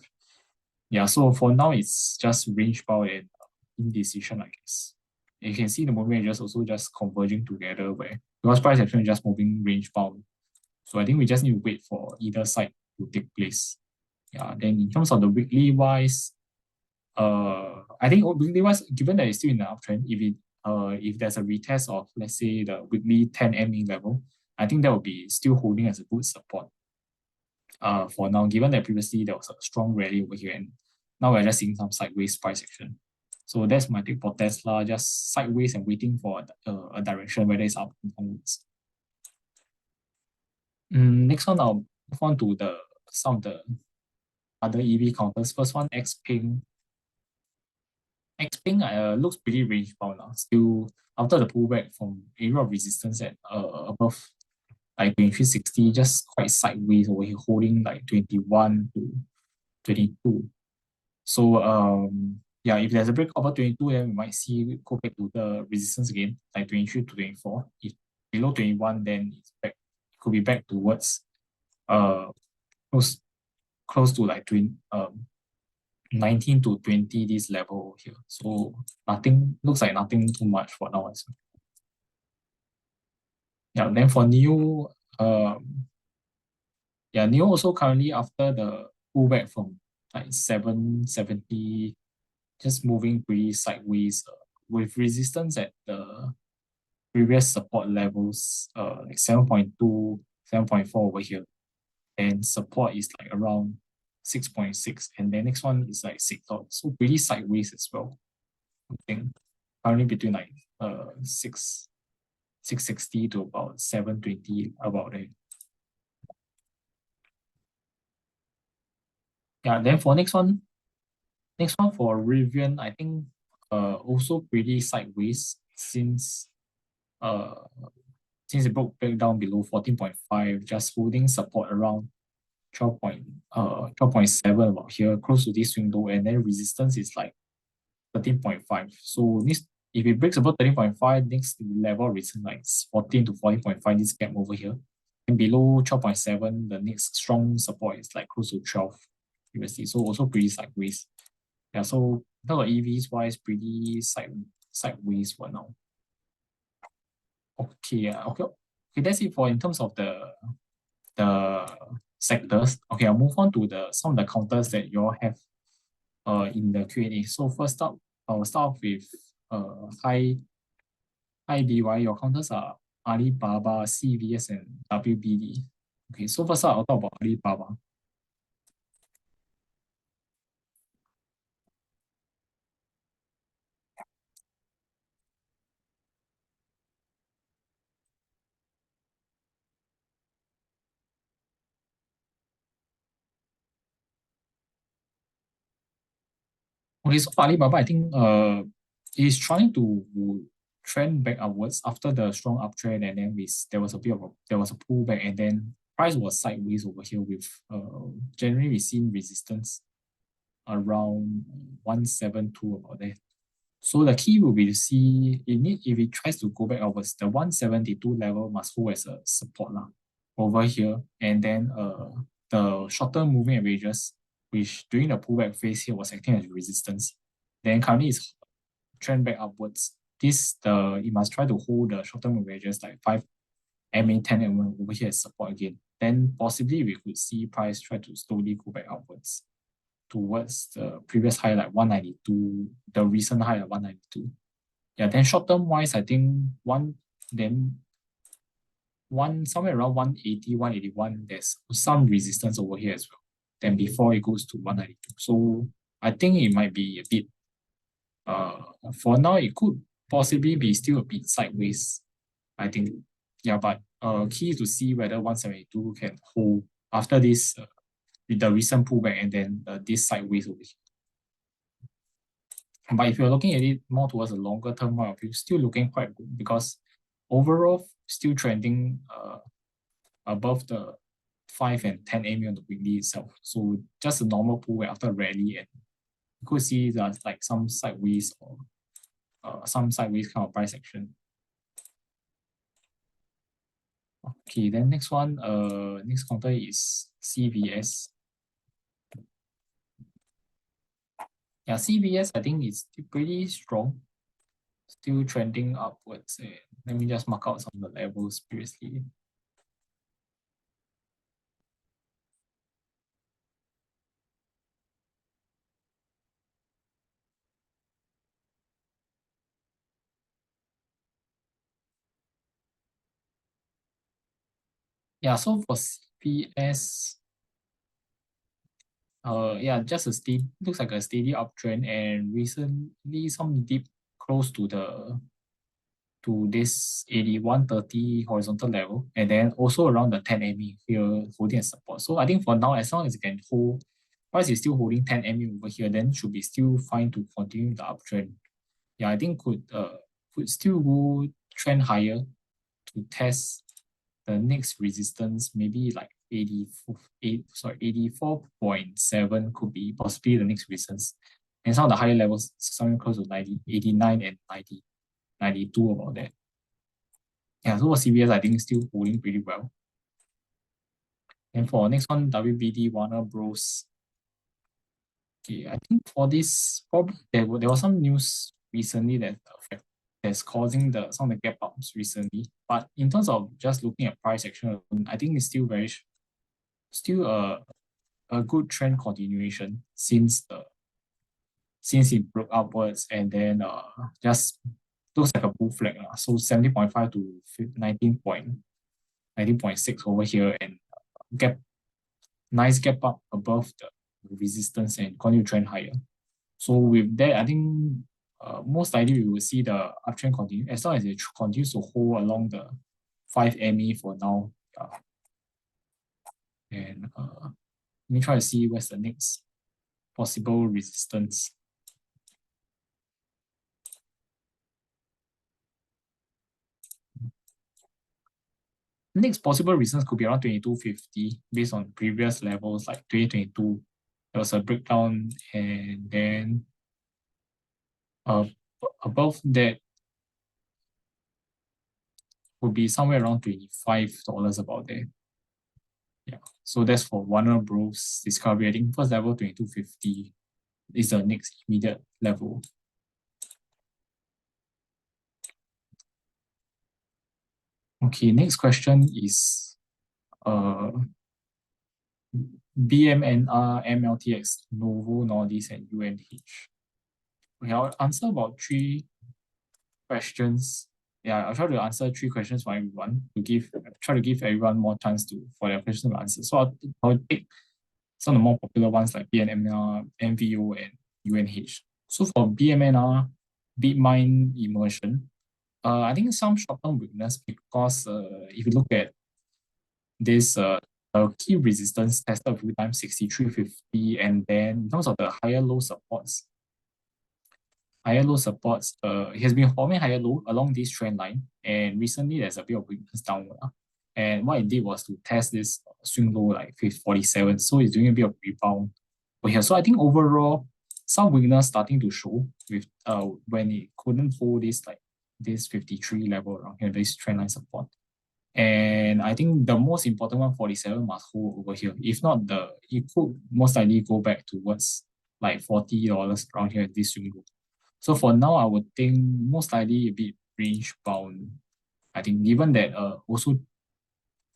Yeah, so for now, it's just range bound and indecision, I guess. And you can see the movement just also just converging together where because price action is just moving range bound. So I think we just need to wait for either side to take place. Yeah, then in terms of the weekly wise, I think weekly wise, given that it's still in the uptrend, if there's a retest of let's say the weekly 10 MA level, I think that will be still holding as a good support. For now, given that previously there was a strong rally over here, and now we're just seeing some sideways price action. So that's my take for Tesla, just sideways and waiting for a direction, whether it's up or downwards. Next one, I'll move on to some of the other EV counters. First one, Xpeng. Xpeng looks pretty range bound now. Still, after the pullback from area of resistance at above like 2360, just quite sideways over here, holding like 21 to 22. So yeah, if there's a break over 22, then we might see it go back to the resistance again, like 23 to 24. If below 21, then it's back. It could be back towards close to like 19 to 20 this level here. So looks like nothing too much for now as well. Yeah, then for NIO, NIO also currently after the pullback from like 770, just moving pretty sideways with resistance at the previous support levels, like 7.2, 7.4 over here. And support is like around 6.6. And the next one is like 6. So pretty sideways as well. I think currently between like 660 to about 720 about there. Yeah, then for next one for Rivian, I think also pretty sideways since it broke back down below 14.5, just holding support around 12.7 about here, close to this window, and then resistance is like 13.5. So if it breaks above 13.5, next level resistance like 14 to 14.5, this gap over here. And below 12.7, the next strong support is like close to 12 previously. So also pretty sideways. Yeah, so in terms of EVs wise, pretty sideways for now. Okay, that's it for in terms of the sectors. Okay, I'll move on to some of the counters that you all have in the Q&A. So first up, I'll start off with high BY. Your counters are Alibaba, CVS, and WBD. Okay, so first up, I'll talk about Alibaba. Okay, so for Alibaba, I think is trying to trend back upwards after the strong uptrend, and then there was a pullback, and then price was sideways over here with generally we've seen resistance around 172 about there. So the key will be to see if it tries to go back upwards, the 172 level must hold as a support over here, and then the shorter moving averages, which during the pullback phase here was acting as resistance, then currently is trend back upwards. It must try to hold the short term averages like 5 MA, 10 MA over here as support again. Then possibly we could see price try to slowly go back upwards towards the previous high like 192, the recent high at 192. Yeah, then short term wise, I think somewhere around 180, 181, there's some resistance over here as well. Then before it goes to 192. So I think it might be a bit uh for now it could possibly be still a bit sideways, I think. Yeah, but key to see whether 172 can hold after this with the recent pullback and then this sideways over here. But if you're looking at it more towards a longer term point of view, still looking quite good because overall still trending above the 5 and 10 MA on the weekly itself. So just a normal pullback after a rally, and you could see that like some sideways or some sideways kind of price action. Okay, then next one, next counter is CVS. Yeah, CVS I think it's still pretty strong, still trending upwards. And let me just mark out some of the levels previously. Yeah, so for CVS, yeah, just a steady, looks like a steady uptrend, and recently some dip close to this 8130 horizontal level, and then also around the 10 MA here holding a support. So I think for now, as long as it can hold, price is still holding 10 MA over here, then should be still fine to continue the uptrend. Yeah, I think could still go trend higher to test the next resistance, maybe like 84.7 could be possibly the next resistance. And some of the higher levels, somewhere close to 90, 89 and 90, 92 about that. Yeah, so for CVS, I think still holding pretty well. And for next one, WBD, Warner Bros. Okay, I think for this, probably there was some news recently that's causing some of the gap ups recently. But in terms of just looking at price action, I think it's still a good trend continuation since it broke upwards and then just looks like a bull flag. So 70.5 to 19.6 over here, and nice gap up above the resistance and continue trend higher. So with that, I think most likely we will see the uptrend continue as long as it continues to hold along the 5 MA for now. And let me try to see what's the next possible resistance. Next possible resistance could be around 2250 based on previous levels like 2022. There was a breakdown, and then above that would be somewhere around $25 about there. Yeah, so that's for Warner Bros. Discovery. I think first level 2250 is the next immediate level. Okay, next question is BMNR, MLTX, Novo Nordisk, and UNH. Okay, I'll answer about 3 questions. Yeah, I'll try to answer 3 questions for everyone try to give everyone more chance for their questions to answer. So I'll take some of the more popular ones like BMNR, MVO, and UNH. So for BMNR, Bitmine Immersion, I think some short-term weakness because if you look at this key resistance tested a few times 6350, and then in terms of the higher low supports, it has been forming higher low along this trend line, and recently there's a bit of weakness downward. And what it did was to test this swing low like 47, so it's doing a bit of rebound over here. So I think overall some weakness starting to show with when it couldn't hold this 53 level around here, this trend line support. And I think the most important one, 47, must hold over here. If not, it could most likely go back towards like $40 around here, this swing low. So for now, I would think most likely a bit range bound. I think given that also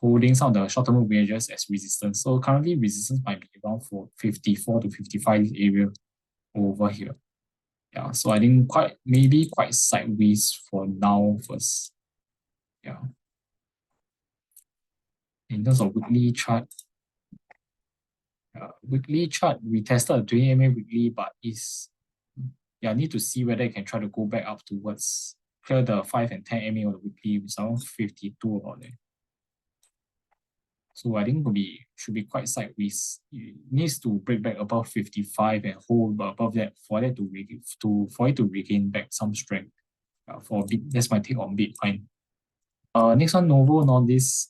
holding some of the short-term moving averages as resistance. So currently resistance might be around for 54 to 55 area over here. Yeah, so I think maybe quite sideways for now first. Yeah. In terms of weekly chart, we tested a 20 MA weekly, but need to see whether it can try to go back up towards clear the 5 and 10 MA on the weekly, which is around 52 about there. So I think should be quite sideways. It needs to break back above 55 and hold above that for it to regain back some strength. For bit, that's my take on Bitcoin. Next one, Novo Nordisk.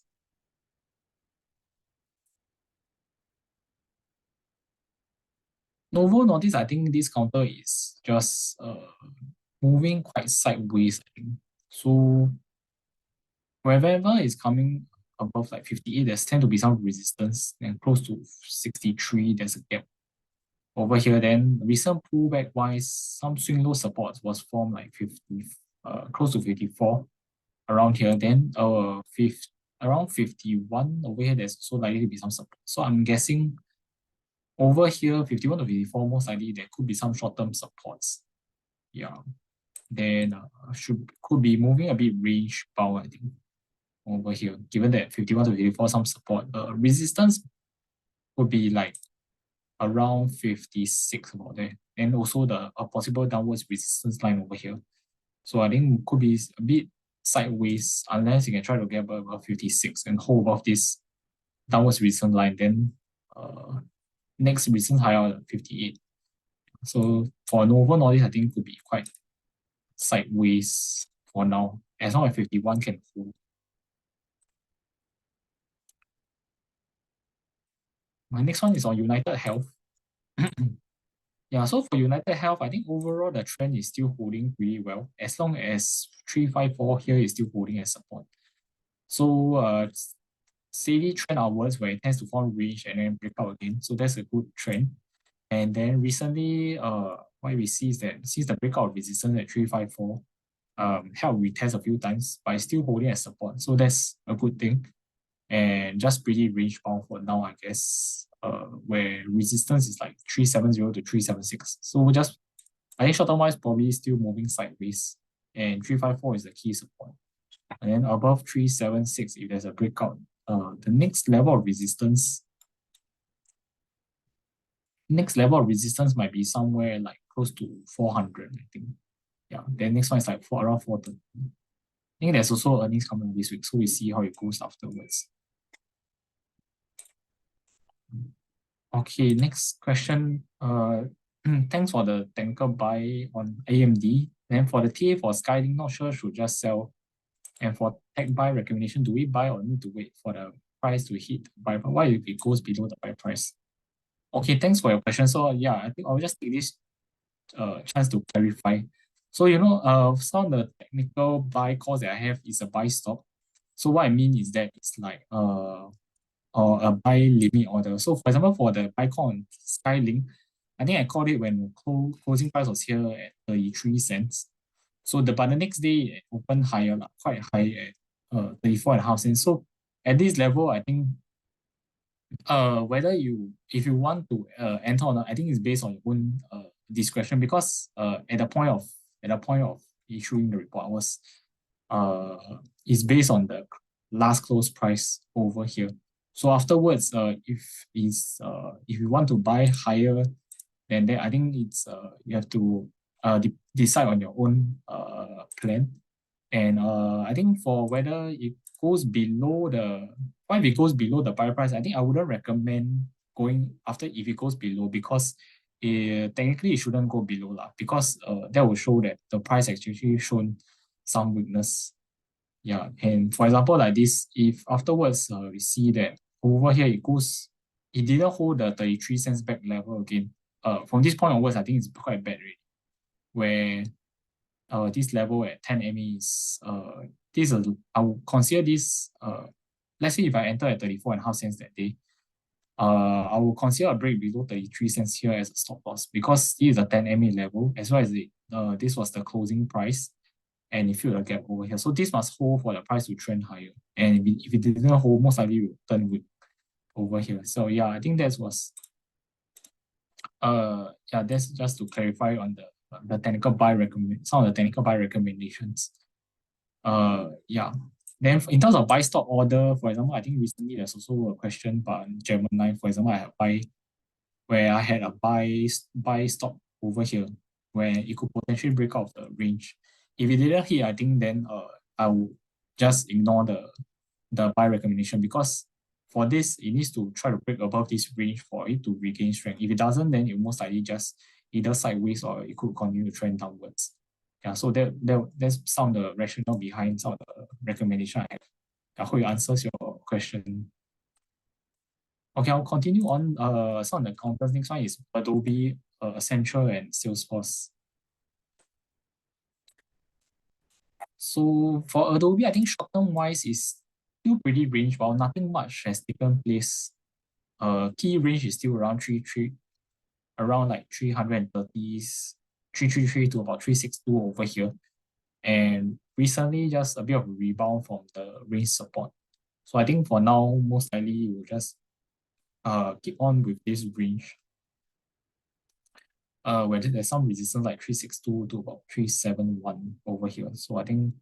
Novo Nordisk, I think this counter is just moving quite sideways, I think. So wherever is coming above like 58, there's tend to be some resistance, and close to 63, there's a gap over here. Then recent pullback wise, some swing low supports was formed like 50, close to 54 around here. Then around 51 over here, there's also likely to be some support. So I'm guessing over here, 51 to 54, most likely there could be some short-term supports. Yeah. Then could be moving a bit range bound, I think, over here. Given that 51 to 54, some support. Resistance would be like around 56 about there. And also a possible downwards resistance line over here. So I think could be a bit sideways unless you can try to get above 56 and hold above this downwards resistance line. Then next resistance higher 58. So for Novo Nordisk, I think could be quite sideways for now, as long as 51 can hold. My next one is on United Health. Yeah, so for United Health, I think overall the trend is still holding pretty well, as long as 354 here is still holding as support. So steady trend outwards where it tends to form range and then break out again. So that's a good trend. And then recently, what we see is that since the breakout resistance at 354, helped retest a few times, but it's still holding as support. So that's a good thing. And just pretty range bound for now, I guess, where resistance is like 370 to 376. So I think short-term wise, probably still moving sideways. And 354 is the key support. And then above 376, if there's a breakout, the next level of resistance might be somewhere like close to 400, I think. Yeah, then next one is like around 430. I think there's also earnings coming this week, so we see how it goes afterwards. Okay, next question. Thanks for the tanker buy on AMD. Then for the TA for Skylink, not sure should just sell. And for tech buy recommendation, do we buy or need to wait for the price to hit buy? Why if it goes below the buy price? Okay, thanks for your question. So yeah, I think I'll just take this chance to clarify. So some of the technical buy calls that I have is a buy stop. So what I mean is that it's like or a buy limit order. So for example, for the buy call on Skylink, I think I called it when closing price was here at 33 cents. So but the next day it opened higher, quite high at 34.5 cents. So at this level, I think if you want to enter or not, I think it's based on your own discretion, because at the point of issuing the report was is based on the last close price over here. So afterwards, if you want to buy higher than that, I think it's you have to decide on your own plan. And I think for whether it goes below if it goes below the buy price, I think I wouldn't recommend going after if it goes below, because technically it shouldn't go below because that will show that the price actually shown some weakness. Yeah, and for example, like this, if afterwards we see that over here it didn't hold the 33 cents back level again. From this point onwards, I think it's quite bad already. Where this level at 10 MA is I will consider this let's say if I enter at 34.5 cents that day, I will consider a break below 33 cents here as a stop loss, because this is a 10 MA level, as well as this was the closing price, and it filled a gap over here. So this must hold for the price to trend higher. And if it didn't hold, most likely it will turn weak over here. So yeah, I think that was that's just to clarify on the the technical buy some of the technical buy recommendations. Yeah. Then in terms of buy stop order, for example, I think recently there's also a question about Gemini. For example, I had a buy stop over here where it could potentially break out of the range. If it didn't hit, I think then I would just ignore the buy recommendation, because for this it needs to try to break above this range for it to regain strength. If it doesn't, then it most likely just either sideways or it could continue to trend downwards. Yeah, so that's some of the rationale behind some of the recommendation I have. I hope it answers your question. Okay, I'll continue on some of the counters. Next one is Adobe, Accenture, and Salesforce. So for Adobe, I think short-term wise is still pretty range bound. Nothing much has taken place. Key range is still around around like 330s, 333 to about 362 over here. And recently, just a bit of a rebound from the range support. So I think for now, most likely we'll just keep on with this range. Where there's some resistance like 362 to about 371 over here. So I think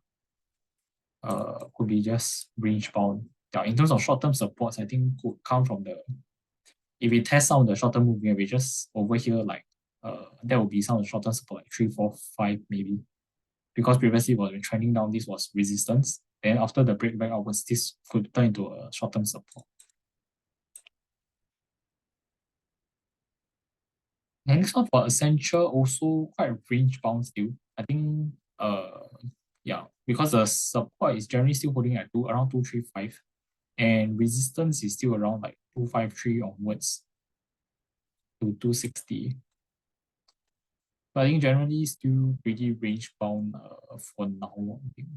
could be just range bound. Yeah, in terms of short-term supports, I think could come from if we test some of the short-term moving averages over here, like that would be some of the short-term support like 345 maybe. Because previously it was trending down, this was resistance. Then after the breakback upwards, this could turn into a short-term support. Next one for Accenture, also quite range bound still. I think yeah, because the support is generally still holding at around 235, and resistance is still around like 253 onwards to 260. But I think generally still pretty range bound for now. I think.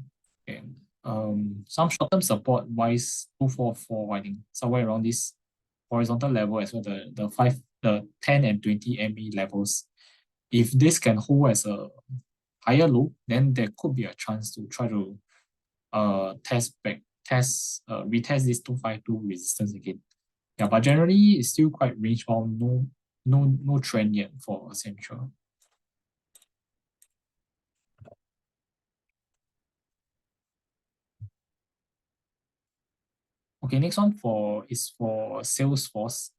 And some short-term support wise, 244, I think somewhere around this horizontal level as well, the 10 and 20 MA levels. If this can hold as a higher low, then there could be a chance to try to retest this 252 resistance again. Yeah, but generally it's still quite range bound, no trend yet for Accenture. Okay, next one is for Salesforce.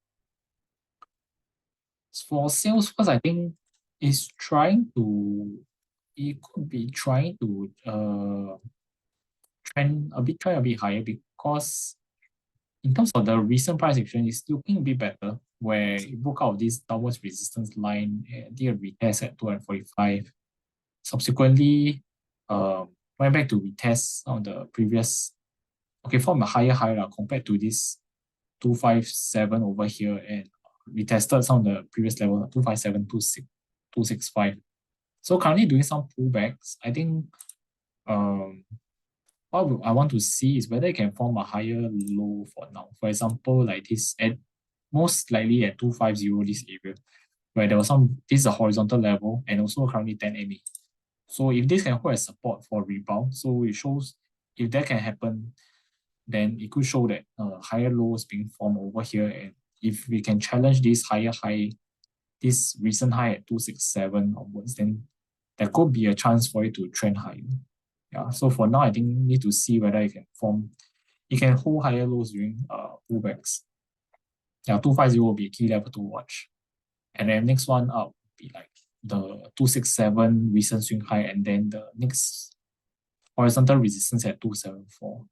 For Salesforce, I think it could be trying to try a bit higher, because in terms of the recent price action, it's looking a bit better, where it broke out this downwards resistance line and did a retest at 245. Subsequently, went back to retest on the previous, from a higher high compared to this 257 over here, and retested some of the previous level, 257, 265. So currently doing some pullbacks. I think what I want to see is whether it can form a higher low for now. For example, like this, at most likely at 250, this area, where this is a horizontal level and also currently 10 MA. So if this can hold as support for rebound, so it shows if that can happen, then it could show that higher lows being formed over here. And if we can challenge this higher high, this recent high at 267 onwards, then there could be a chance for it to trend higher. Yeah, so for now, I think we need to see whether it can hold higher lows during pullbacks. Yeah, 250 will be a key level to watch. And then next one up would be like the 267 recent swing high, and then the next horizontal resistance at 274.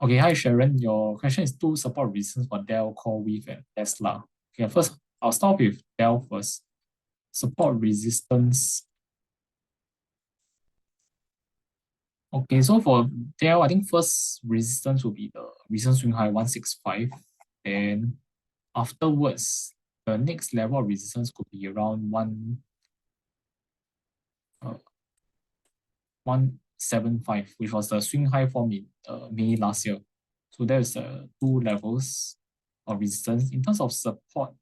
Okay, hi Sharon. Your question is two support resistance for Dell, CoreWeave, and Tesla. Okay, first I'll start with Dell first. Support resistance. Okay, so for Dell, I think first resistance will be the recent swing high 165. Then afterwards, the next level of resistance could be around 175, which was the swing high formed in May last year. So there's two levels of resistance. In terms of support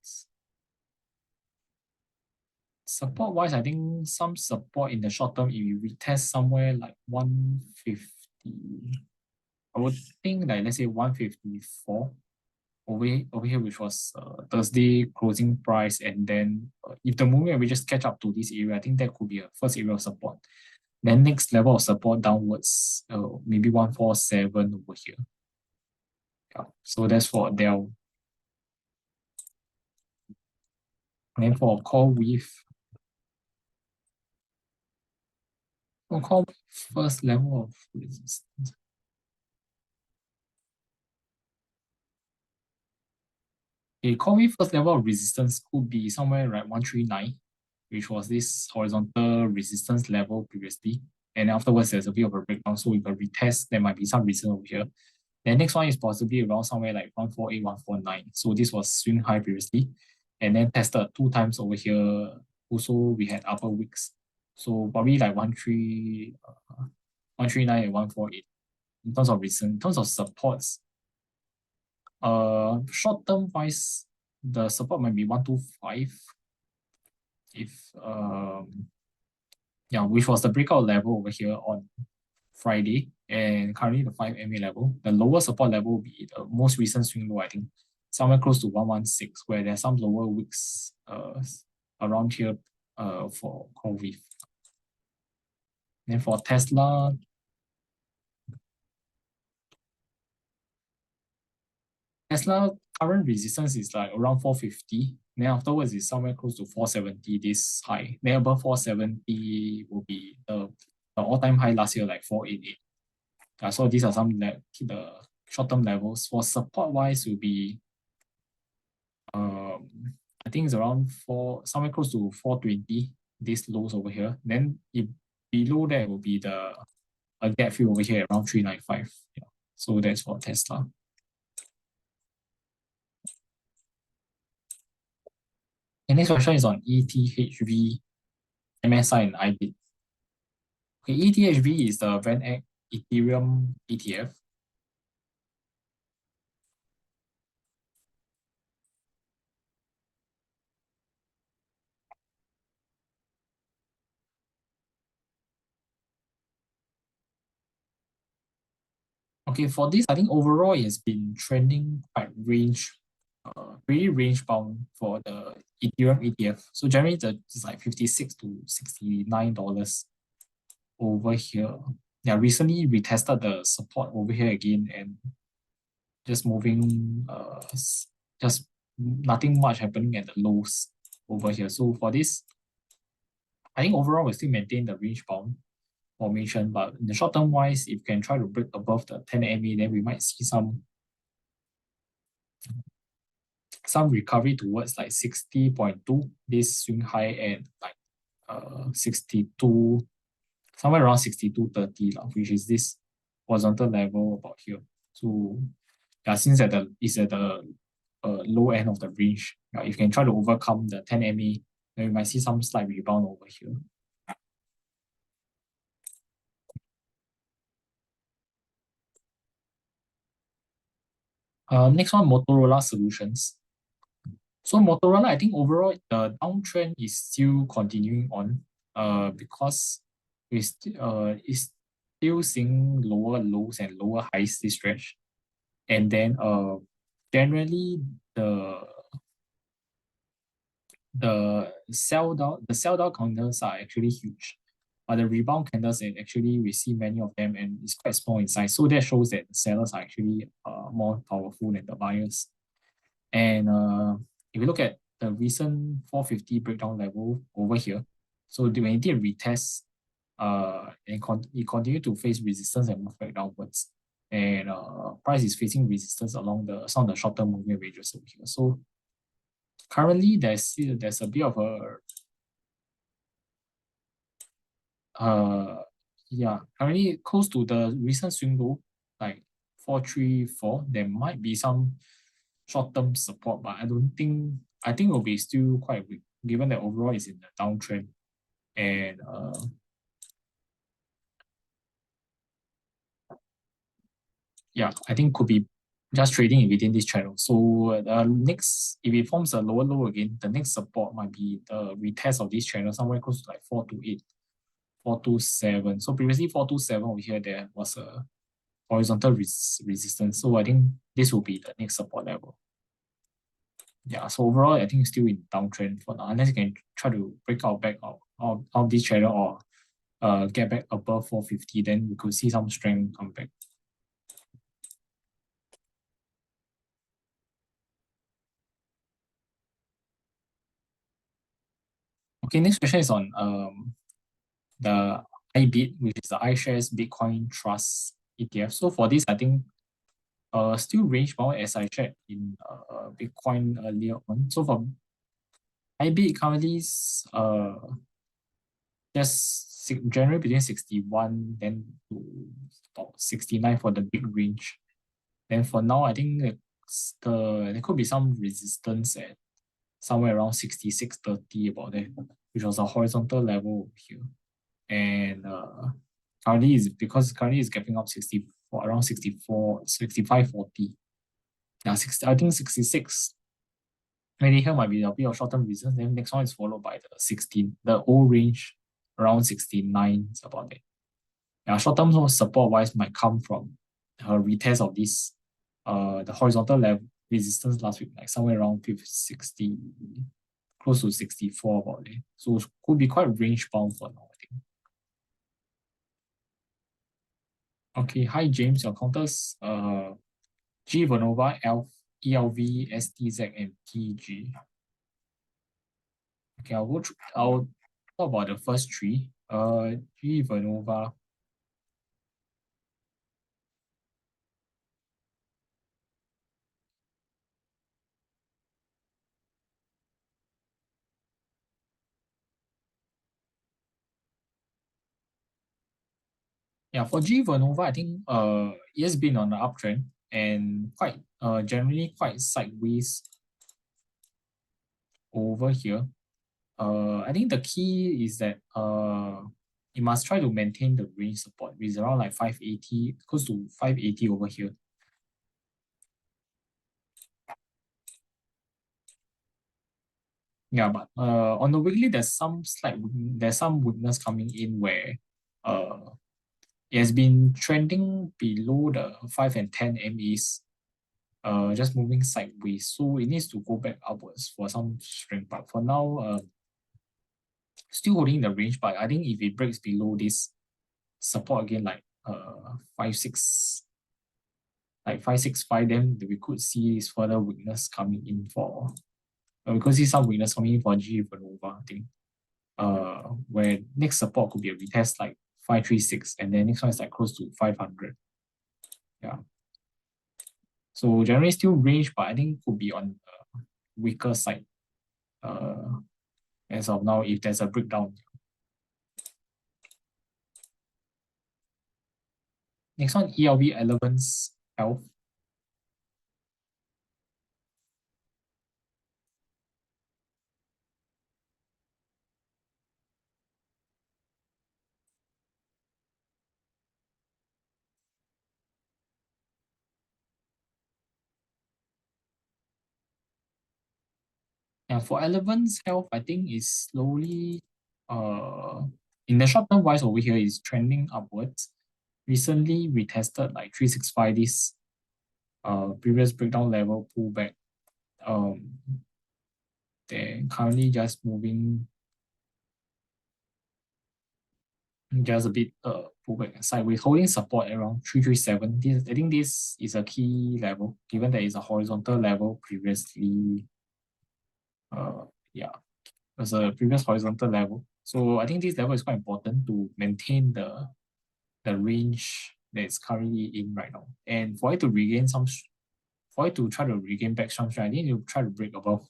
wise, I think some support in the short term, if you retest somewhere like 150, I would think like let's say 154. over here, which was Thursday closing price, and then if the moving averages catch up to this area, I think that could be a first area of support. Then next level of support downwards, maybe 147 over here. Yeah. So that's for Dell. And then for call with first level of resistance. A call with first level of resistance could be somewhere like 139, which was this horizontal resistance level previously. And afterwards, there's a bit of a breakdown. So if a retest, there might be some resistance over here. The next one is possibly around somewhere like 148, 149. So this was swing high previously. And then tested 2 times over here. Also, we had upper wicks. So probably like 139 and 148 in terms of recent, in terms of supports. Short term wise, the support might be 125. If yeah, which was the breakout level over here on Friday, and currently the 5 MA level. The lower support level will be the most recent swing low, I think, somewhere close to 116, where there's some lower wicks around here for COVID. Then for Tesla current resistance is like around 450. Then afterwards is somewhere close to 470 this high. Then above 470 will be the all-time high last year, like 488. So these are some the short-term levels. For support-wise will be I think it's around somewhere close to 420, these lows over here. Then if below that will be a gap fill over here around 395. Yeah. So that's for Tesla. The next question is on ETHV, MSI, and IBIT. Okay, ETHV is the VanEck Ethereum ETF. Okay, for this, I think overall it has been trending quite pretty range bound for the Ethereum ETF. So generally it's like $56 to $69 over here. Yeah, recently we tested the support over here again and just moving, just nothing much happening at the lows over here. So for this, I think overall we still maintain the range bound formation, but in the short term wise, if you can try to break above the 10 MA, then we might see some recovery towards like 60.2, this swing high at like 62, somewhere around 62.30, which is this horizontal level about here. So yeah, since it's at the low end of the range, if you can try to overcome the 10 MA, then we might see some slight rebound over here. Next one, Motorola Solutions. So Motorola, I think overall the downtrend is still continuing on, because it's still seeing lower lows and lower highs this stretch, and then generally the sell down candles are actually huge, but the rebound candles, and actually we see many of them and it's quite small in size. So that shows that the sellers are actually more powerful than the buyers. And if you look at the recent 450 breakdown level over here, so when it did retest, and it continued to face resistance and move back downwards. And price is facing resistance along some of the short-term moving ranges over here. So currently there's a bit of currently close to the recent swing low, like 434. There might be some short-term support, but I think it will be still quite weak, given that overall is in the downtrend. And I think could be just trading within this channel. So next, if it forms a lower low again, the next support might be the retest of this channel somewhere close to like 428, 427. So previously 427 over here, there was a horizontal resistance. So I think this will be the next support level. Yeah, so overall, I think it's still in downtrend for now, unless you can try to break out back of this channel or get back above 450, then we could see some strength come back. Okay, next question is on the iBit, which is the iShares Bitcoin Trust ETF. So for this, I think still range bound as I shared in Bitcoin earlier on. So for iBit currently is just generally between 61 then to about 69 for the big range. Then for now, I think there could be some resistance at somewhere around 66.30 about that, which was a horizontal level over here. And currently is gapping up 64 around 64, 65.40. Yeah, I think 66. Maybe here might be a bit of short-term resistance. Then next one is followed by the 16, the old range around 69 is about it. Yeah, short-term support wise might come from a retest of this the horizontal level resistance last week, like somewhere around 60, close to 64 about it. So it could be quite range bound for now, I think. Okay, hi James, your counters G Vernova, ELV, STZ, and TG. Okay, I'll talk about the first three. G Vernova. Yeah, for G Vernova, I think it has been on the uptrend and quite generally quite sideways over here. I think the key is that you must try to maintain the range support, which is around like 580, close to 580 over here. Yeah, but on the weekly, there's some weakness coming in where uh it has been trending below the 5 and 10 MAs, just moving sideways. So it needs to go back upwards for some strength. But for now, still holding the range. But I think if it breaks below this support again, like 5 6, like 565, then we could see this further weakness coming in for. We could see some weakness coming in for G Vernova, I think. Where next support could be a retest like 536, and then next one is like close to 500. Yeah. So generally still range, but I think could be on the weaker side as of now if there's a breakdown. Next one, ELV Elements Health. And for Elements Health, I think is slowly in the short term wise over here is trending upwards. Recently retested like 365 this previous breakdown level pullback. They're currently just moving just a bit pullback sideways, holding support around 337. I think this is a key level, given that it's a horizontal level previously. Yeah, it was a previous horizontal level. So I think this level is quite important to maintain the range that it's currently in right now. And for it to regain for it to try to regain back some strength, I think you try to break above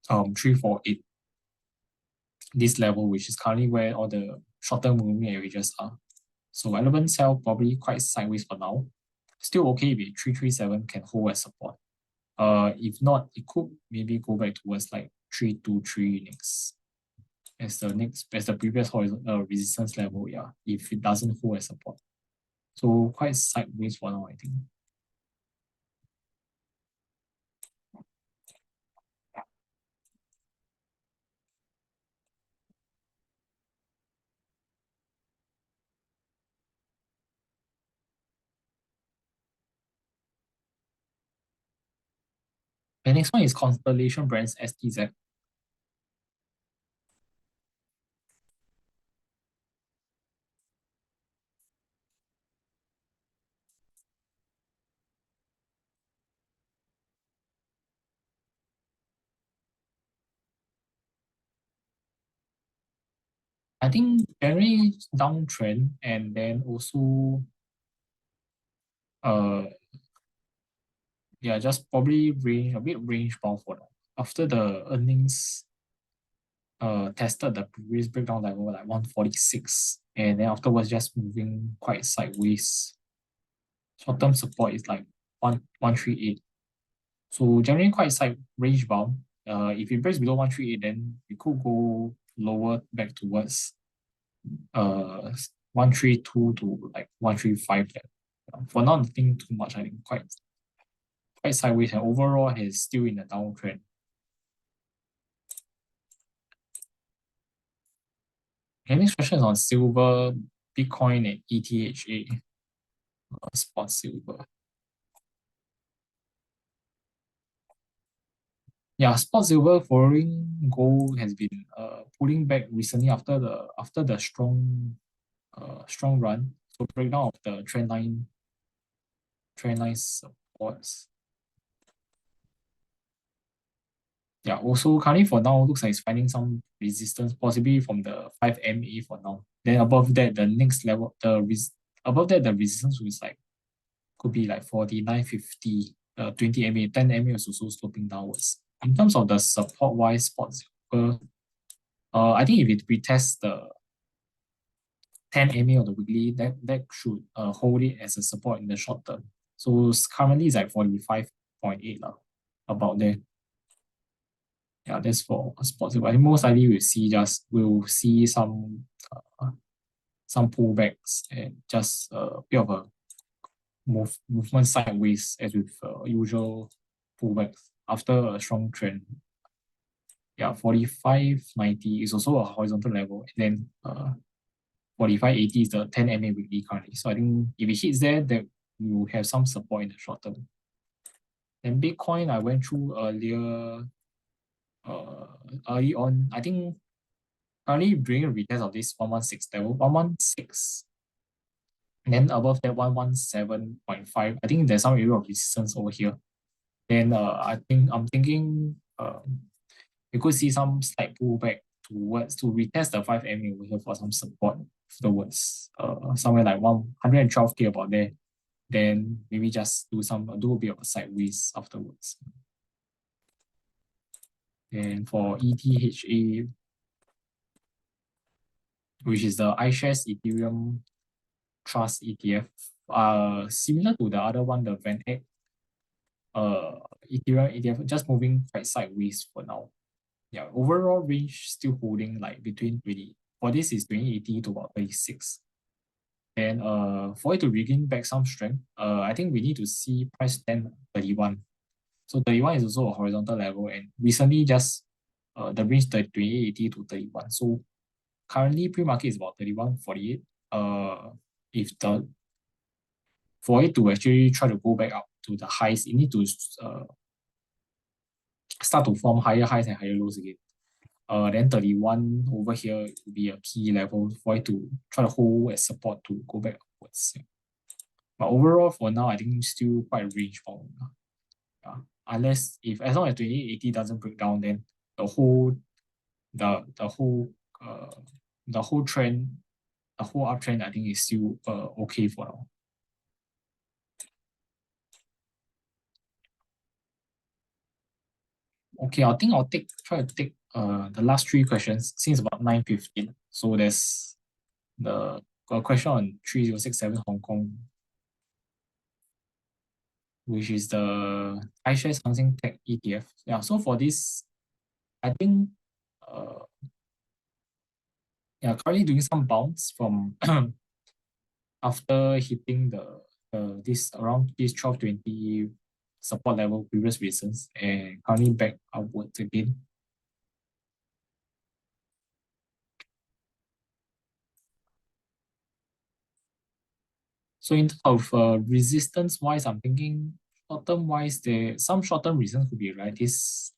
348, this level, which is currently where all the short-term moving averages are. So Element Cell probably quite sideways for now. Still okay with 337 can hold as support. If not, it could maybe go back towards like 323 next as the previous resistance level, yeah, if it doesn't hold as support. So quite sideways for now, I think. The next one is Constellation Brands STZ. I think very downtrend, and then also uh yeah, just probably range bound for now. After the earnings tested the previous breakdown level like 146, and then afterwards just moving quite sideways. Short term support is like 138. So generally quite side range bound. If it breaks below 138, then we could go lower back towards uh 132 to like 135 there. For now, nothing too much. I think quite sideways, and overall is still in a downtrend. Okay, next question is on silver, Bitcoin, and ETHA, spot silver. Yeah, spot silver following gold has been pulling back recently after the strong run. So breakdown of the trend line supports. Yeah, also currently for now looks like it's finding some resistance, possibly from the 5 MA for now. Then above that, the next level, above that the resistance was like could be like 49.50, 20 MA, 10 MA is also sloping downwards. In terms of the support wise spot silver, I think if it retests the 10 MA of the weekly, that should hold it as a support in the short term. So currently it's like 45.8 about there. Yeah, that's for sports. But I think most likely we'll see some pullbacks and just a bit of a movement sideways as with usual pullbacks after a strong trend. Yeah, 45.90 is also a horizontal level, and then 45.80 is the 10 MA weekly currently. So I think if it hits there, that we will have some support in the short term. And Bitcoin, I went through uh, early on. I think currently doing a retest of this 116 level, 116, and then above that 117.5. I think there's some area of resistance over here. Then I'm thinking you could see some slight pullback towards to retest the 5 MA over here for some support afterwards. Somewhere like 112K about there. Then maybe just do a bit of a sideways afterwards. And for ETHA, which is the iShares Ethereum Trust ETF, similar to the other one, the VanEck Ethereum ETF, just moving quite sideways for now. Yeah, overall range still holding like between 20. For this is 2080 to about 36. And for it to regain back some strength, I think we need to see price 10.31. So 31 is also a horizontal level, and recently just the range 2880 to 31. So currently pre-market is about 31.48. If the for it to actually try to go back up to the highs, it need to start to form higher highs and higher lows again. Then 31 over here will be a key level for it to try to hold as support to go back upwards. Yeah. But overall, for now, I think still quite range bound. Yeah. Unless if as long as 2880 doesn't break down, then the whole the whole uh the whole trend, the whole uptrend, I think is still okay for now. Okay, I think try to take the last three questions since about 9:15. So there's the a question on 3067 Hong Kong, which is the iShares Hang Seng Tech ETF. Yeah, so for this, I think uh yeah, currently doing some bounce from after hitting this around this 1220 support level previous reasons and currently back upwards again. So in terms of resistance wise, I'm thinking short-term wise, there some short-term reasons could be right. This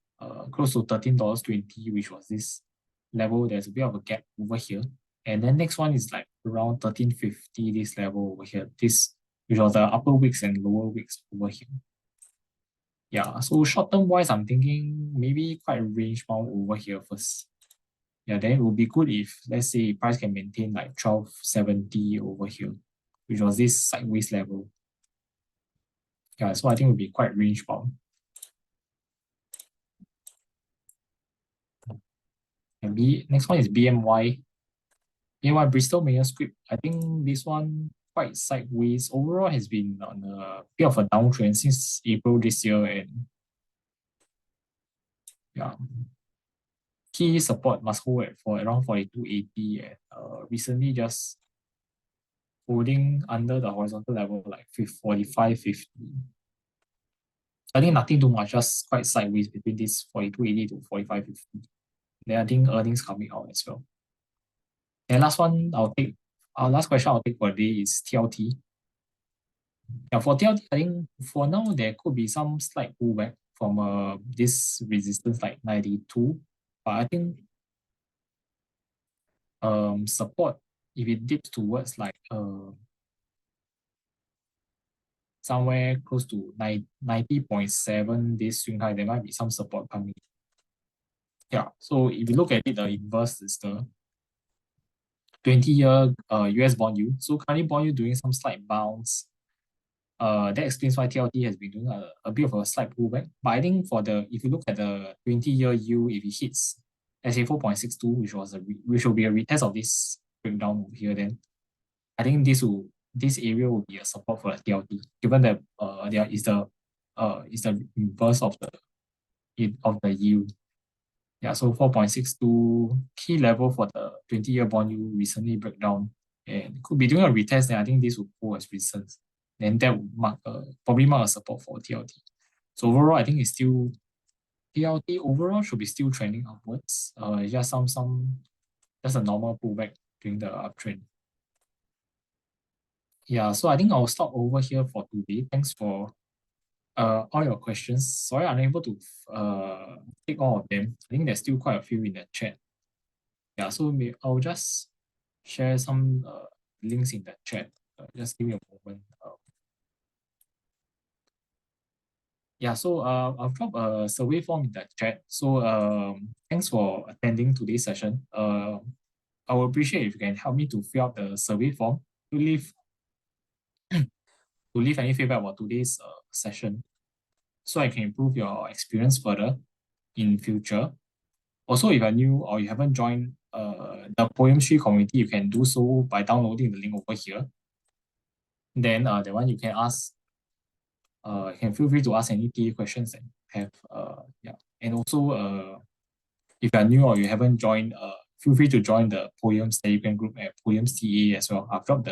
close to $13.20, which was this level. There's a bit of a gap over here. And then next one is like around 13.50, this level over here. This which was the upper wicks and lower wicks over here. Yeah, so short-term wise, I'm thinking maybe quite range bound over here first. Yeah, then it would be good if let's say price can maintain like 12.70 over here, which was this sideways level. Yeah, so I think it would be quite range bound. And next one is BMY. BMY Bristol Myers Squibb. I think this one quite sideways. Overall has been on a bit of a downtrend since April this year, and yeah, key support must hold at for around 42.80, and recently just holding under the horizontal level like 45.50. I think nothing too much, just quite sideways between this 42.80 to 45.50. Then I think earnings coming out as well. And last one last question I'll take for the day is TLT. Yeah, for TLT, I think for now there could be some slight pullback from this resistance like 92. But I think support, if it dips towards like somewhere close to 90.7 this swing high, there might be some support coming. Yeah, so if you look at it, the inverse is the 20-year US bond yield. So currently bond yield doing some slight bounce. That explains why TLT has been doing a bit of a slight pullback. But I think if you look at the 20-year yield, if it hits SA 4.62, which will be a retest of this breakdown over here, then I think this area will be a support for the TLT, given that there is the inverse of the yield. Yeah, so 4.62 key level for the 20-year bond yield recently break down, and could be doing a retest. Then I think this will go as resistance. Then that will probably mark a support for TLT. So overall, I think it's still TLT overall should be still trending upwards. Just just a normal pullback during the uptrend. Yeah, so I think I'll stop over here for today. Thanks for all your questions. Sorry, I'm unable to take all of them. I think there's still quite a few in the chat. Yeah, so I'll just share some links in the chat. Just give me a moment. Yeah, so I've dropped a survey form in the chat. So thanks for attending today's session. I would appreciate if you can help me to fill out the survey form to leave any feedback about today's session, so I can improve your experience further in future. Also, if you're new or you haven't joined the Poemshy community, you can do so by downloading the link over here. Then the one you can ask, you can feel free to ask any key questions that you have. Yeah, and also if you're new or you haven't joined, feel free to join the Poems Telegram group at Poems TA as well. I've dropped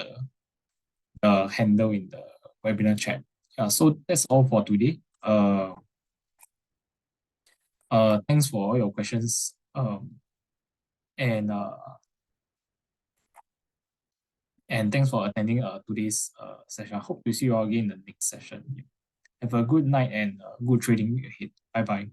the handle in the webinar chat. Yeah, so that's all for today. Thanks for all your questions. And thanks for attending today's session. I hope to see you all again in the next session. Have a good night and good trading week ahead. Bye bye.